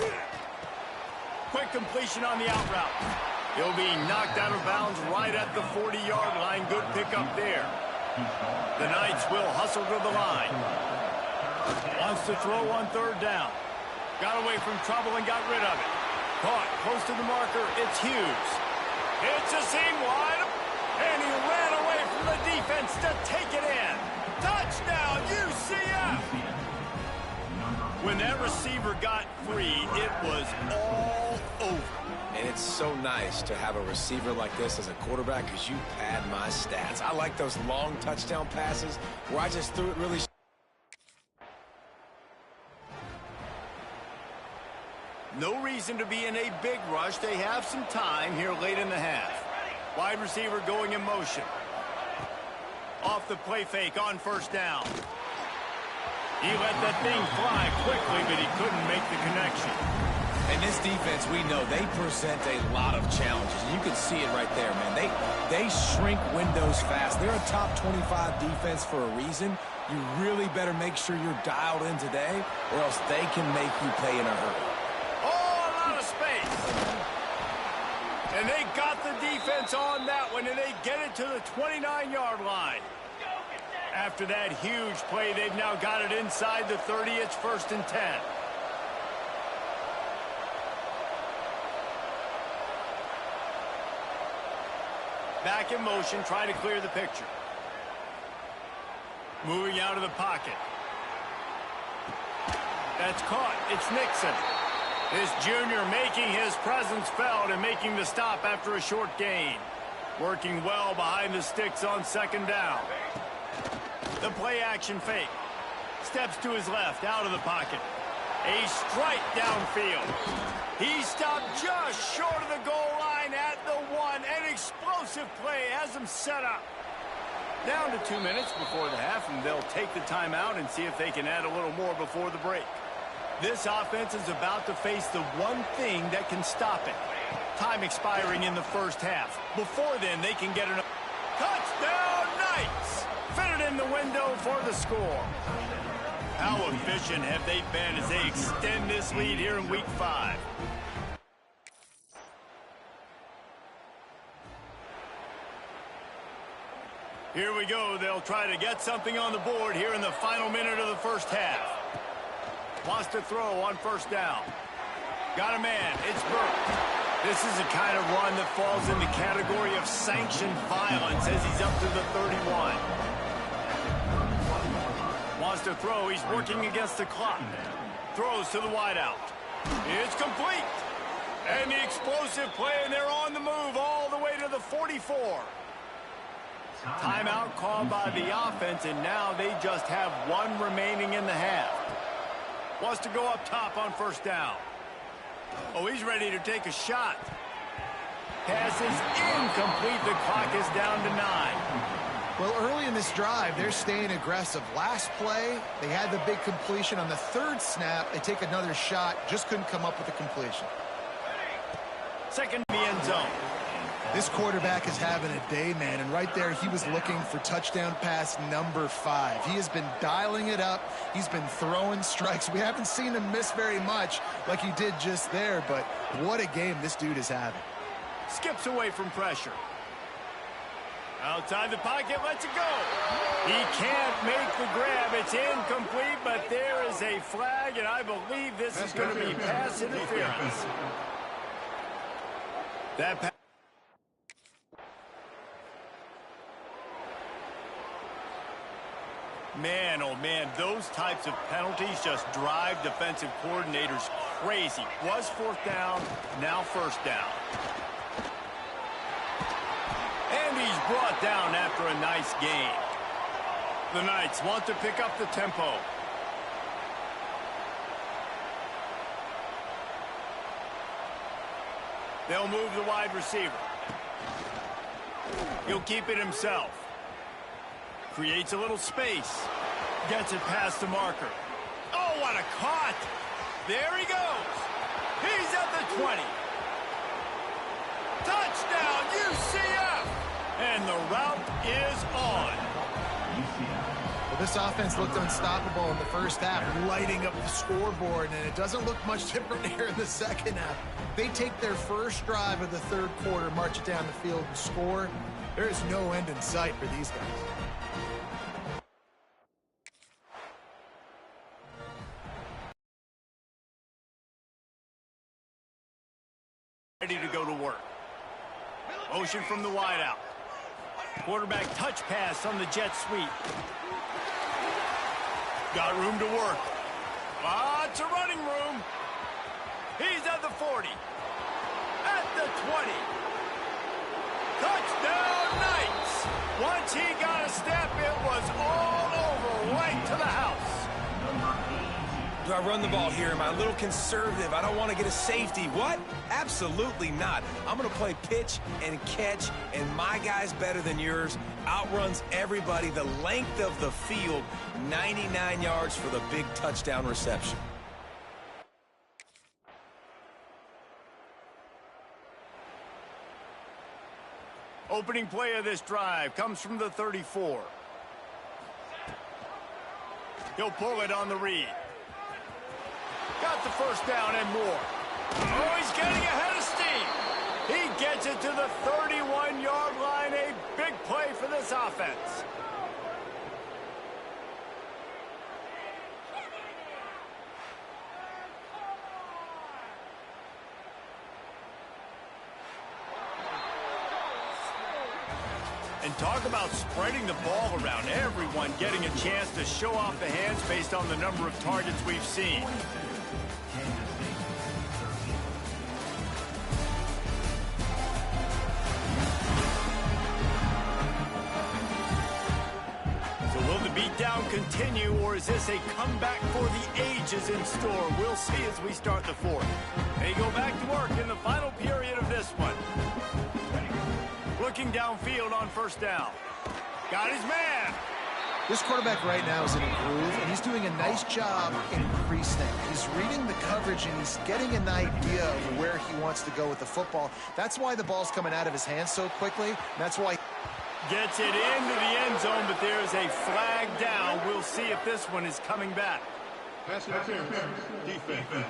Quick completion on the out route. He'll be knocked out of bounds right at the 40-yard line. Good pickup there. The Knights will hustle to the line. Wants to throw on third down. Got away from trouble and got rid of it. Caught close to the marker. It's Hughes. It's a seam wide. And he ran away from the defense to take it in. Touchdown, UCF! When that receiver got free, it was all over. And it's so nice to have a receiver like this as a quarterback because you pad my stats. I like those long touchdown passes where I just threw it really. No reason to be in a big rush. They have some time here late in the half. Wide receiver going in motion. Off the play fake on first down. He let that thing fly quickly, but he couldn't make the connection. And this defense, we know, they present a lot of challenges. You can see it right there, man. They shrink windows fast. They're a top 25 defense for a reason. You really better make sure you're dialed in today, or else they can make you pay in a hurry. Oh, a lot of space. And they got the defense on that one, and they get it to the 29-yard line. After that huge play, they've now got it inside the 30. It's 1st and 10. Back in motion, trying to clear the picture. Moving out of the pocket. That's caught. It's Nixon. This junior making his presence felt and making the stop after a short gain. Working well behind the sticks on second down. The play action fake. Steps to his left, out of the pocket. A strike downfield. He stopped just short of the goal line at the 1. An explosive play has him set up. Down to 2 minutes before the half, and they'll take the timeout and see if they can add a little more before the break. This offense is about to face the one thing that can stop it. Time expiring in the first half. Before then, they can get an touchdown Knights! Fitted in the window for the score. How efficient have they been as they extend this lead here in Week 5? Here we go. They'll try to get something on the board here in the final minute of the first half. Wants to throw on first down. Got a man. It's Burke. This is the kind of run that falls in the category of sanctioned violence as he's up to the 31. Wants to throw. He's working against the clock. Throws to the wideout. It's complete. And the explosive play, and they're on the move all the way to the 44. Timeout called by the offense, and now they just have one remaining in the half. Wants to go up top on first down. Oh, he's ready to take a shot. Pass is incomplete. The clock is down to 9. Well, early in this drive, they're staying aggressive. Last play, they had the big completion. On the third snap, they take another shot. Just couldn't come up with a completion. Second in the end zone. This quarterback is having a day, man, and right there he was looking for touchdown pass number 5. He has been dialing it up. He's been throwing strikes. We haven't seen him miss very much like he did just there, but what a game this dude is having. Skips away from pressure. Outside the pocket, lets it go. He can't make the grab. It's incomplete, but there is a flag, and I believe this is going to be pass interference. That pass. Man, oh man, those types of penalties just drive defensive coordinators crazy. Was 4th down, now 1st down. And he's brought down after a nice gain. The Knights want to pick up the tempo. They'll move the wide receiver. He'll keep it himself. Creates a little space. Gets it past the marker. Oh, what a caught! There he goes. He's at the 20. Touchdown, UCF! And the route is on. Well, this offense looked unstoppable in the first half, lighting up the scoreboard, and it doesn't look much different here in the second half. They take their first drive of the third quarter, march it down the field, and score. There is no end in sight for these guys. Ready to go to work. Motion from the wideout. Quarterback touch pass on the jet sweep. Got room to work. Lots of running room. He's at the 40. At the 20. Touchdown Knights! Once he got a step, it was all over, right to the house. Do I run the ball here? Am I a little conservative? I don't want to get a safety. What? Absolutely not. I'm going to play pitch and catch, and my guy's better than yours. Outruns everybody. The length of the field, 99 yards for the big touchdown reception. Opening play of this drive comes from the 34. He'll pull it on the read. Got the first down and more. Oh, he's getting ahead of steam. He gets it to the 31-yard line. A big play for this offense. And talk about spreading the ball around. Everyone getting a chance to show off the hands based on the number of targets we've seen. So will the beatdown continue, or is this a comeback for the ages in store? We'll see as we start the fourth. They go back to work in the final period of this one. Looking downfield on first down. Got his man. This quarterback right now is in a groove, and he's doing a nice job increasing. He's reading the coverage, and he's getting an idea of where he wants to go with the football. That's why the ball's coming out of his hands so quickly. That's why Gets it into the end zone, but there's a flag down. We'll see if this one is coming back. Pass interference. Defense.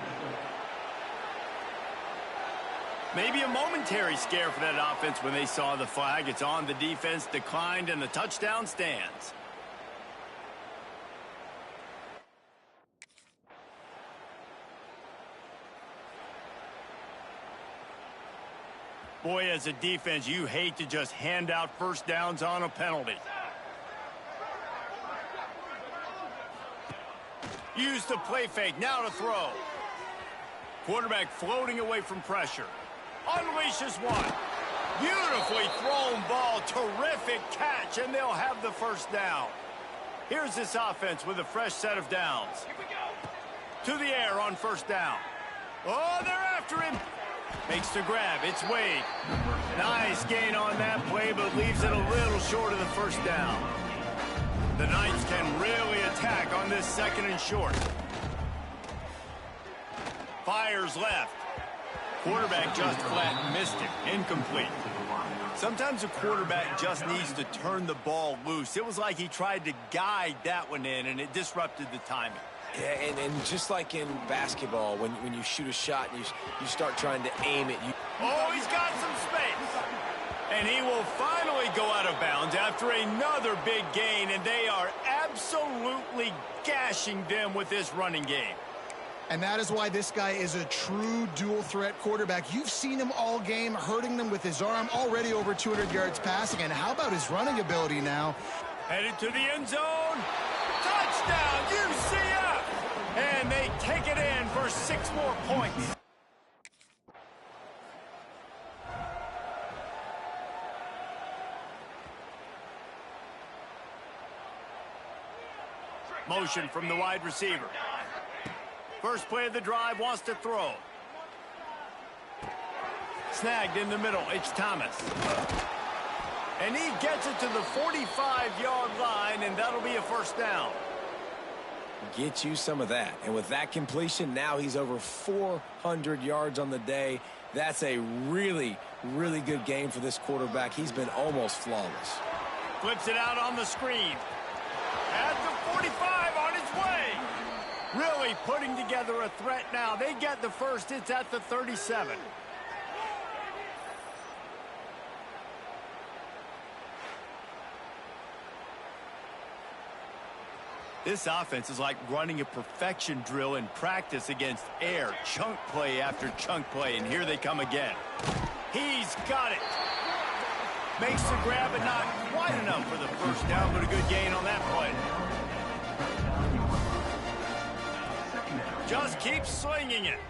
Maybe a momentary scare for that offense when they saw the flag. It's on. The defense declined, and the touchdown stands. Boy, as a defense, you hate to just hand out first downs on a penalty. Use the play fake. Now to throw. Quarterback floating away from pressure. Unleashes one. Beautifully thrown ball. Terrific catch, and they'll have the first down. Here's this offense with a fresh set of downs. Here we go. To the air on first down. Oh, they're after him. Makes the grab. It's Wade. Nice gain on that play, but leaves it a little short of the first down. The Knights can really attack on this second and short. Fires left. Quarterback just flat missed it. Incomplete. Sometimes a quarterback just needs to turn the ball loose. It was like he tried to guide that one in, and it disrupted the timing. Yeah, and just like in basketball, when you shoot a shot and you start trying to aim it. Oh, he's got some space. And he will finally go out of bounds after another big gain, and they are absolutely gashing them with this running game. And that is why this guy is a true dual-threat quarterback. You've seen him all game, hurting them with his arm, already over 200 yards passing. And how about his running ability now? Headed to the end zone. Touchdown, UCF! And they take it in for 6 more points. Motion from the wide receiver. First play of the drive, wants to throw. Snagged in the middle, it's Thomas. And he gets it to the 45-yard line, and that'll be a first down. Get you some of that. And with that completion, now he's over 400 yards on the day. That's a really, really good game for this quarterback. He's been almost flawless. Flips it out on the screen. At the 45 on his way. Really putting together a threat now. They get the first. It's at the 37. This offense is like running a perfection drill in practice against air. Chunk play after chunk play, and here they come again. He's got it. Makes the grab, but not quite enough for the first down, but a good gain on that play. Just keeps slinging it.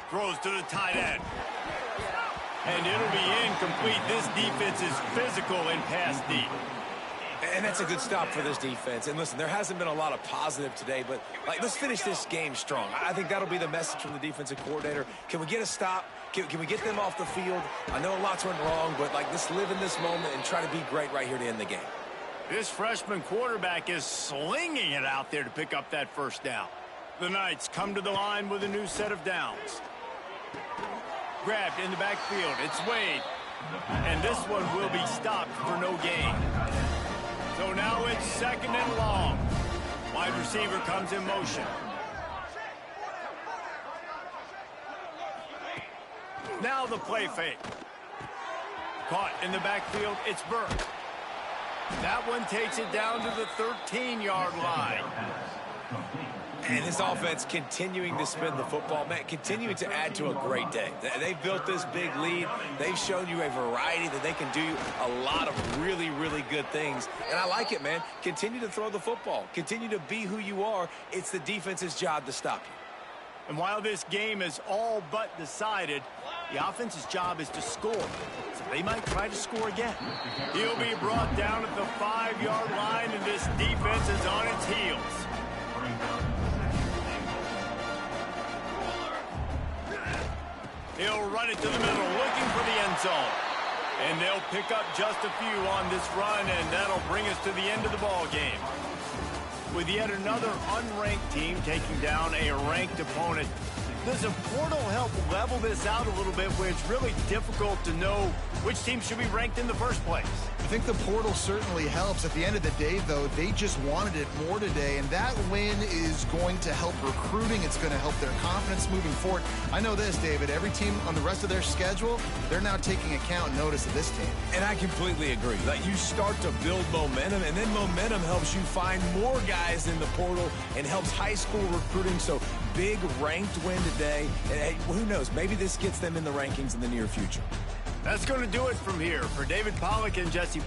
Throws to the tight end. And it'll be incomplete. This defense is physical in pass deep. And that's a good stop for this defense. And listen, there hasn't been a lot of positive today, but let's finish this game strong. I think that'll be the message from the defensive coordinator. Can we get a stop? Can we get them off the field? I know lots went wrong, but let's live in this moment and try to be great right here to end the game. This freshman quarterback is slinging it out there to pick up that first down. The Knights come to the line with a new set of downs. Grabbed in the backfield. It's Wade. And this one will be stopped for no gain. So now it's second and long. Wide receiver comes in motion. Now the play fake. Caught in the backfield, it's Burke. That one takes it down to the 13-yard line. And this offense continuing to spin the football, man, continuing to add to a great day. They've built this big lead. They've shown you a variety that they can do a lot of really, really good things. And I like it, man. Continue to throw the football. Continue to be who you are. It's the defense's job to stop you. And while this game is all but decided, the offense's job is to score. So they might try to score again. He'll be brought down at the 5-yard line, and this defense is on its heels. He'll run it to the middle, looking for the end zone. And they'll pick up just a few on this run, and that'll bring us to the end of the ball game. With yet another unranked team taking down a ranked opponent, does a portal help level this out a little bit where it's really difficult to know which team should be ranked in the first place? I think the portal certainly helps. At the end of the day, though, they just wanted it more today, and that win is going to help recruiting. It's going to help their confidence moving forward. I know this, David. Every team on the rest of their schedule, they're now taking account and notice of this team. And I completely agree. You start to build momentum, and then momentum helps you find more guys in the portal and helps high school recruiting. So big ranked win today. And hey, who knows? Maybe this gets them in the rankings in the near future. That's going to do it from here. For David Pollack and Jesse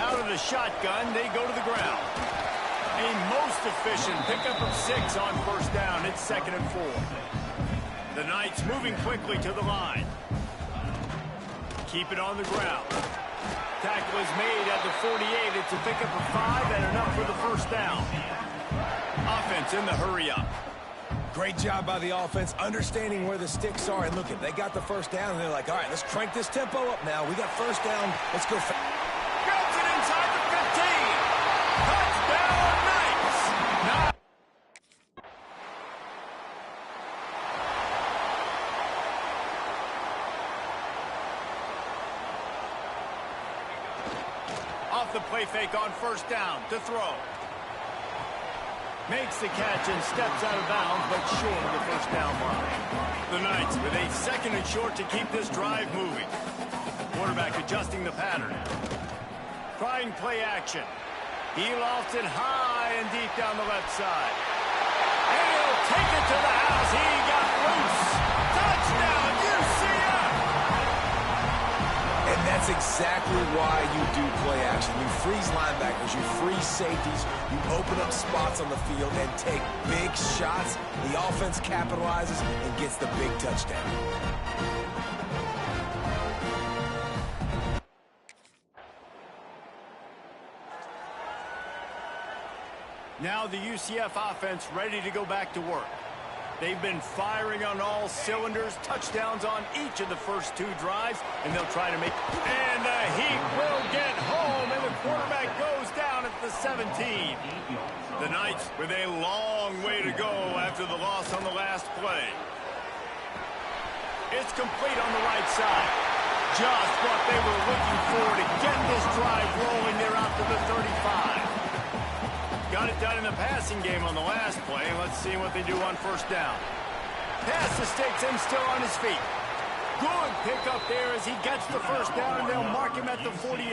Out of the shotgun, they go to the ground. A most efficient pickup of 6 on first down. It's 2nd and 4. The Knights moving quickly to the line. Keep it on the ground. Tackle is made at the 48. It's a pickup of 5 and enough for the first down. Offense in the hurry-up. Great job by the offense, understanding where the sticks are. And look, they got the first down, and they're like, all right, let's crank this tempo up now. We got first down. Let's go. Gets it inside the 15. Touchdown, Knights. Off the play fake on first down to throw. Makes the catch and steps out of bounds, but short of the first down line. The Knights with a 2nd and short to keep this drive moving. Quarterback adjusting the pattern. Trying play action. He lofts it high and deep down the left side. And he'll take it to the house. He got loose. Touchdown, UCF! And that's exactly why you do play action. You freeze linebackers, you freeze safeties, you open up spots on the field and take big shots. The offense capitalizes and gets the big touchdown. Now the UCF offense ready to go back to work. They've been firing on all cylinders, touchdowns on each of the first 2 drives, and they'll try to make... And the Heat will get home, and the quarterback goes down at the 17. The Knights with a long way to go after the loss on the last play. It's complete on the right side. Just what they were looking for to get this drive rolling. They're out to the 35. Got it done in the passing game on the last play. Let's see what they do on first down. Pass the sticks and still on his feet. Good pickup there as he gets the first down, and they'll mark him at the 48.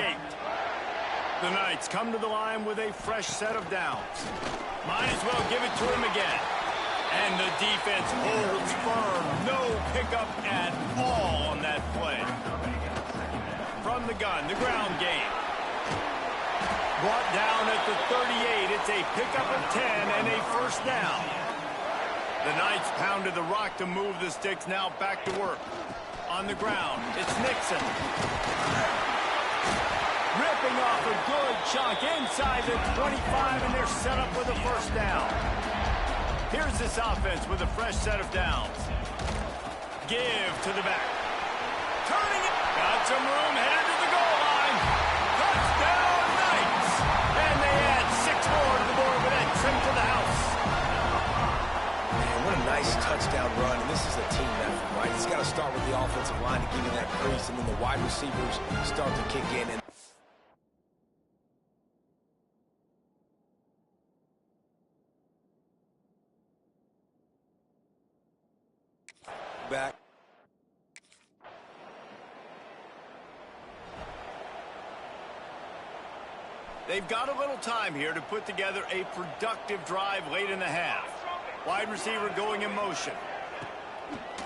The Knights come to the line with a fresh set of downs. Might as well give it to him again. And the defense holds firm. No pickup at all on that play. From the gun, the ground game. Brought down at the 38. It's a pickup of 10 and a first down. The Knights pounded the rock to move the sticks. Now back to work. On the ground, it's Nixon. Ripping off a good chunk inside the 25, and they're set up with a first down. Here's this offense with a fresh set of downs. Give to the back. Turning it. Got some room, headed to the goal line. Touchdown, Knights. And they add 6 more to the board with that trip to the house. Man, what a nice touchdown run, and this is a team effort, right? It's got to start with the offensive line to give you that crease, and then the wide receivers start to kick in. And back. They've got a little time here to put together a productive drive late in the half. Wide receiver going in motion.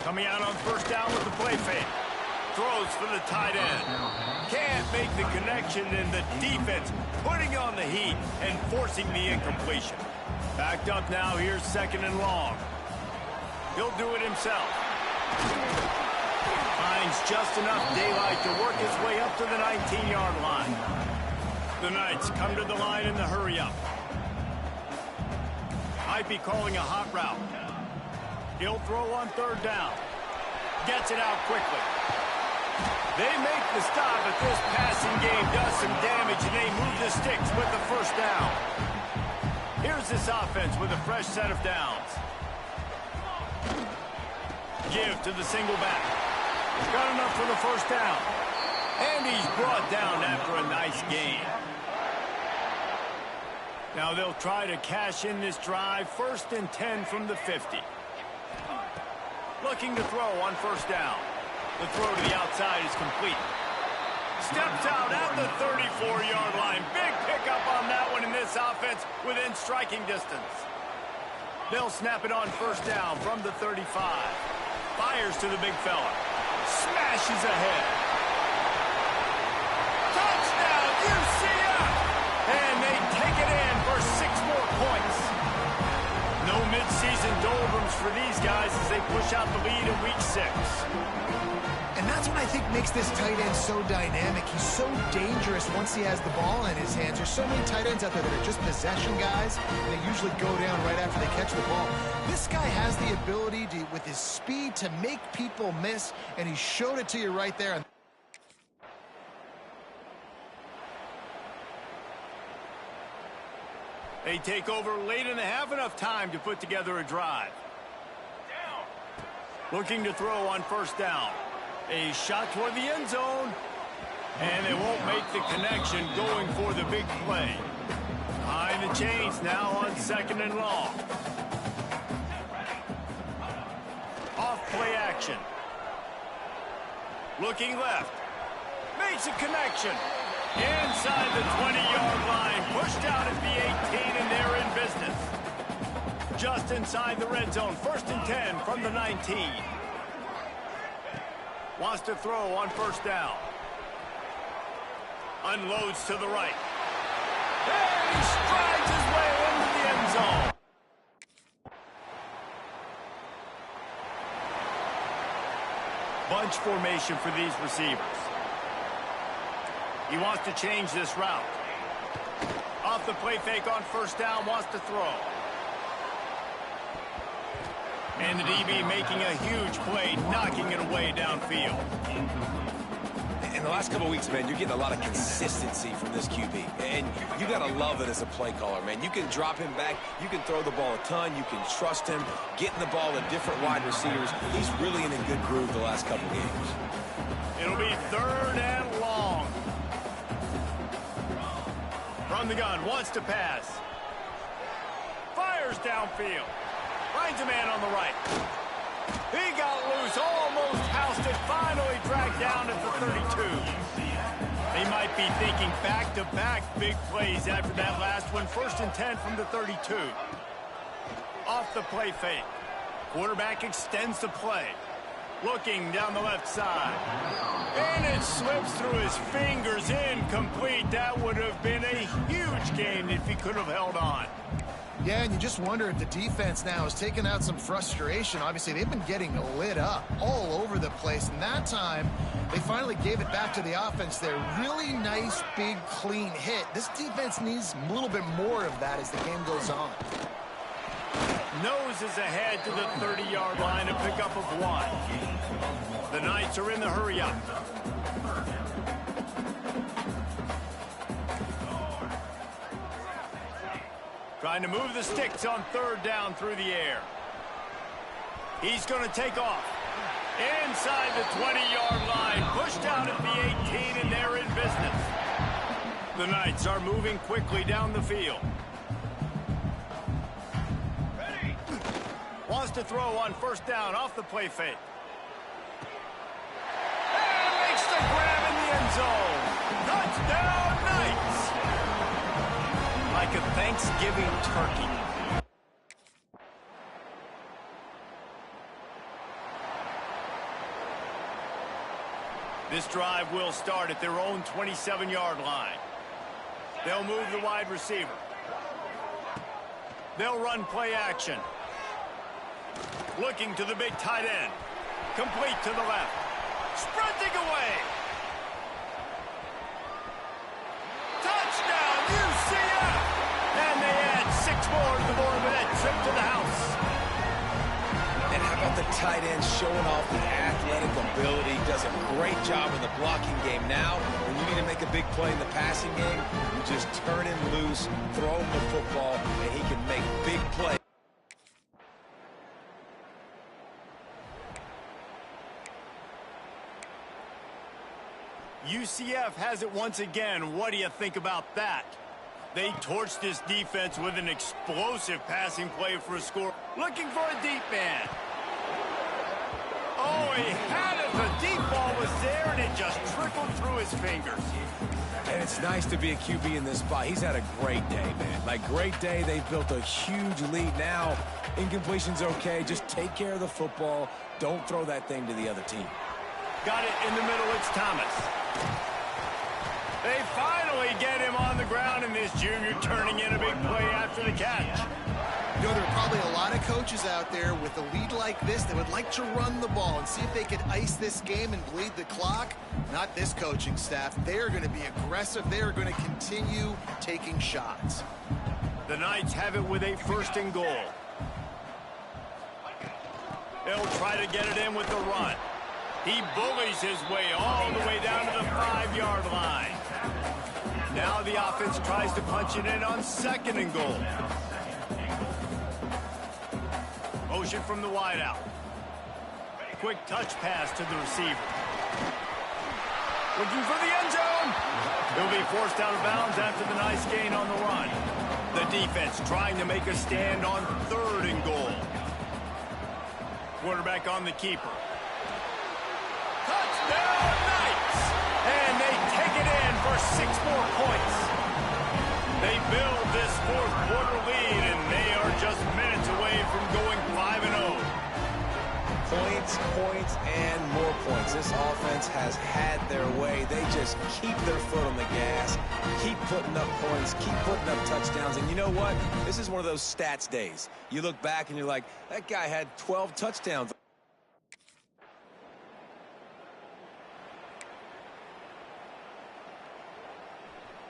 Coming out on first down with the play fake. Throws for the tight end. Can't make the connection, and the defense putting on the heat and forcing the incompletion. Backed up now, here's second and long. He'll do it himself. Finds just enough daylight to work his way up to the 19-yard line. The Knights come to the line in the hurry-up. Might be calling a hot route. He'll throw on third down. Gets it out quickly. They make the stop, but this passing game does some damage, and they move the sticks with the first down. Here's this offense with a fresh set of downs. Give to the single back. Got enough for the first down. And he's brought down after a nice gain. Now they'll try to cash in this drive. First and 10 from the 50. Looking to throw on first down. The throw to the outside is complete. Steps out at the 34-yard line. Big pickup on that one in this offense within striking distance. They'll snap it on first down from the 35. Fires to the big fella. Smashes ahead. Touchdown, UCF! mid-season doldrums for these guys as they push out the lead in Week 6. And that's what I think makes this tight end so dynamic. He's so dangerous once he has the ball in his hands. There's so many tight ends out there that are just possession guys, and they usually go down right after they catch the ball. This guy has the ability to, with his speed, to make people miss, and he showed it to you right there. They take over late in the half, enough time to put together a drive. Looking to throw on first down. A shot toward the end zone. And they won't make the connection going for the big play. Behind the chains now on second and long. Off play action. Looking left. Makes a connection. Inside the 20-yard line. Pushed out at the 18, and they're in business. Just inside the red zone. First and 10 from the 19. Wants to throw on first down. Unloads to the right. And he strides his way into the end zone. Bunch formation for these receivers. He wants to change this route. Off the play fake on first down, wants to throw. And the DB making a huge play, knocking it away downfield. In the last couple of weeks, man, you're getting a lot of consistency from this QB. And you got to love it as a play caller, man. You can drop him back. You can throw the ball a ton. You can trust him, getting the ball to different wide receivers. He's really in a good groove the last couple of games. It'll be third and long. From the gun, wants to pass. Fires downfield. Finds a man on the right. He got loose, almost housed it, finally dragged down at the 32. They might be thinking back-to-back big plays after that last one. First and 10 from the 32. Off the play fake. Quarterback extends the play. Looking down the left side. And it slips through his fingers, incomplete. That would have been a huge gain if he could have held on. Yeah, and you just wonder if the defense now has taken out some frustration. Obviously, they've been getting lit up all over the place. And that time, they finally gave it back to the offense there. Really nice, big, clean hit. This defense needs a little bit more of that as the game goes on. Noses ahead to the 30-yard line, a pickup of 1. The Knights are in the hurry-up. Trying to move the sticks on third down through the air. He's going to take off. Inside the 20-yard line, pushed out at the 18, and they're in business. The Knights are moving quickly down the field. Wants to throw on first down off the play fake. And makes the grab in the end zone. Touchdown, Knights! Like a Thanksgiving turkey. This drive will start at their own 27-yard line. They'll move the wide receiver. They'll run play action. Looking to the big tight end. Complete to the left. Sprinting away. Touchdown, UCF! And they add 6 more to the board with that trip to the house. And how about the tight end showing off the athletic ability? Does a great job in the blocking game. Now, when you need to make a big play in the passing game, you just turn him loose, throw him the football, and he can make big plays. UCF has it once again. What do you think about that? They torched this defense with an explosive passing play for a score. Looking for a deep man. Oh, he had it. The deep ball was there, and it just trickled through his fingers. And it's nice to be a QB in this spot. He's had a great day, man. Like, great day. They've built a huge lead now. Incompletion's okay. Just take care of the football. Don't throw that thing to the other team. Got it in the middle. It's Thomas. They finally get him on the ground, and this junior turning in a big play after the catch. You know, there are probably a lot of coaches out there with a lead like this that would like to run the ball and see if they could ice this game and bleed the clock. Not this coaching staff. They're going to be aggressive. They're going to continue taking shots. The Knights have it with a 1st and goal. They'll try to get it in with the run. He bullies his way all the way down to the 5-yard line. Now the offense tries to punch it in on 2nd and goal. Motion from the wideout. Quick touch pass to the receiver. Looking for the end zone. He'll be forced out of bounds after the nice gain on the run. The defense trying to make a stand on 3rd and goal. Quarterback on the keeper. Touchdown Knights! And they take it in for 6 more points. They build this 4th quarter lead, and they are just minutes away from going 5-0. Points, points, and more points. This offense has had their way. They just keep their foot on the gas, keep putting up points, keep putting up touchdowns. And you know what? This is one of those stats days. You look back and you're like, that guy had 12 touchdowns.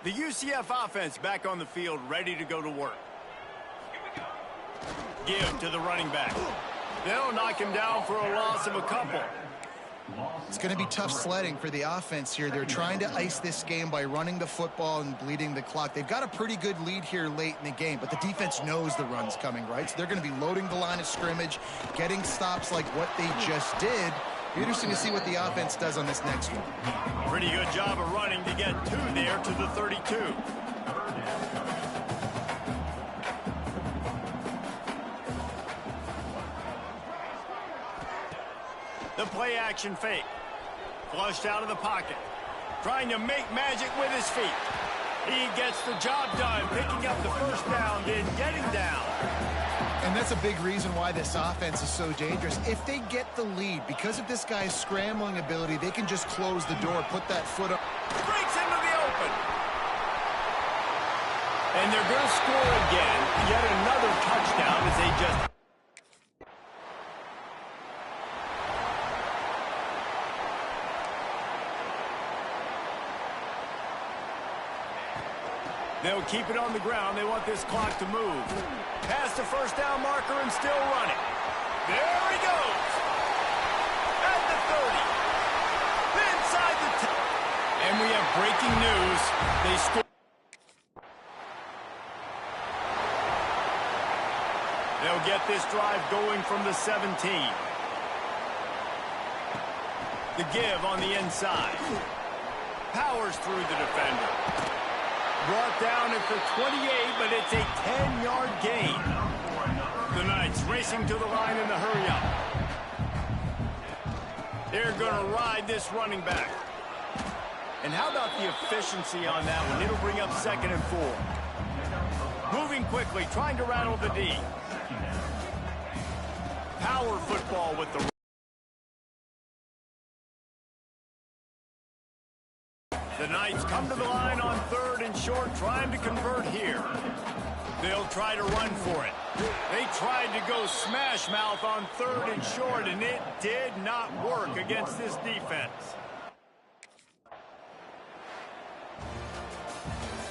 The UCF offense back on the field, ready to go to work. Give to the running back. They'll knock him down for a loss of a couple. It's going to be tough sledding for the offense here. They're trying to ice this game by running the football and bleeding the clock. They've got a pretty good lead here late in the game, but the defense knows the run's coming, right? So they're going to be loading the line of scrimmage, getting stops like what they just did. Be interesting to see what the offense does on this next one. Pretty good job of running to get 2 there to the 32. The play action fake. Flushed out of the pocket. Trying to make magic with his feet. He gets the job done, picking up the 1st down, then getting down. And that's a big reason why this offense is so dangerous. If they get the lead, because of this guy's scrambling ability, they can just close the door, put that foot up. Breaks into the open. And they're going to score again. Yet another touchdown as they just... They'll keep it on the ground. They want this clock to move. Past the 1st down marker and still running. There he goes. At the 30. Inside the 10. And we have breaking news. They score. They'll get this drive going from the 17. The give on the inside. Powers through the defender. Brought down at the 28, but it's a 10-yard gain. The Knights racing to the line in the hurry-up. They're going to ride this running back. And how about the efficiency on that one? It'll bring up 2nd and 4. Moving quickly, trying to rattle the D. Power football with the... The Knights come to the line on 3rd and short, trying to convert here. They'll try to run for it. They tried to go smash mouth on 3rd and short, and it did not work against this defense.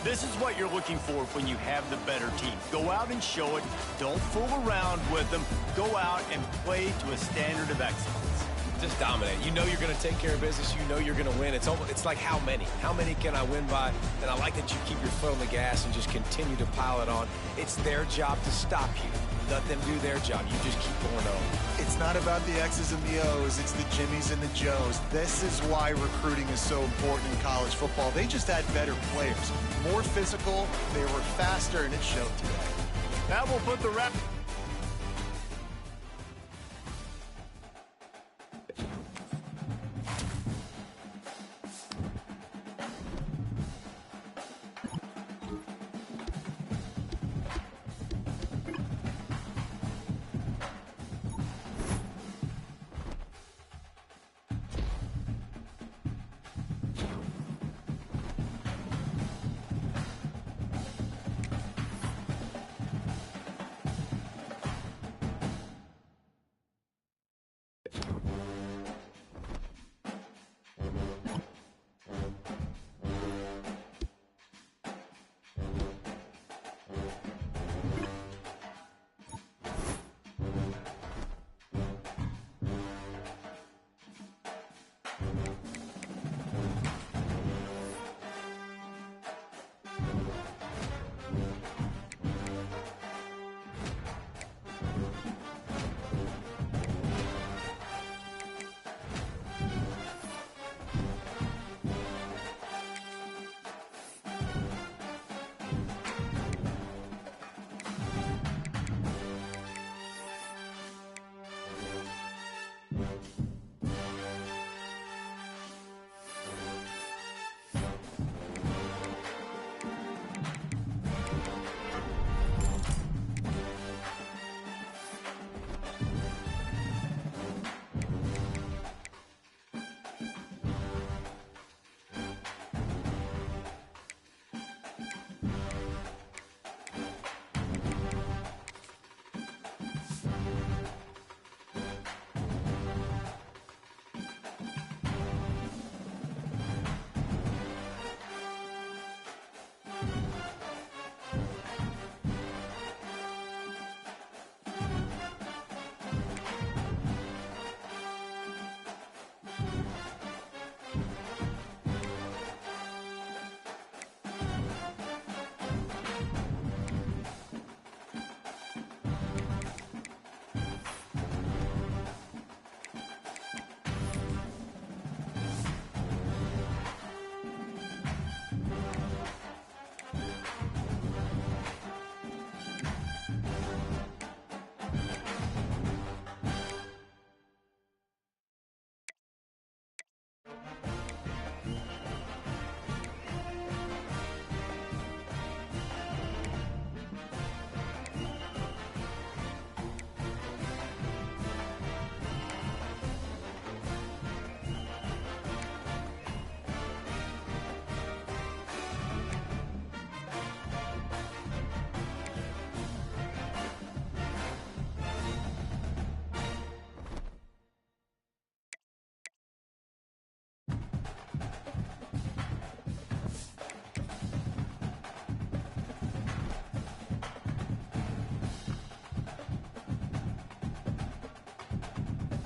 This is what you're looking for when you have the better team. Go out and show it. Don't fool around with them. Go out and play to a standard of excellence. Just dominate. You know you're going to take care of business. You know you're going to win. It's like how many? How many can I win by? And I like that you keep your foot on the gas and just continue to pile it on. It's their job to stop you. Let them do their job. You just keep going on. It's not about the X's and the O's. It's the Jimmies and the Joes. This is why recruiting is so important in college football. They just had better players. More physical. They were faster, and it showed today. That will put the rep... it.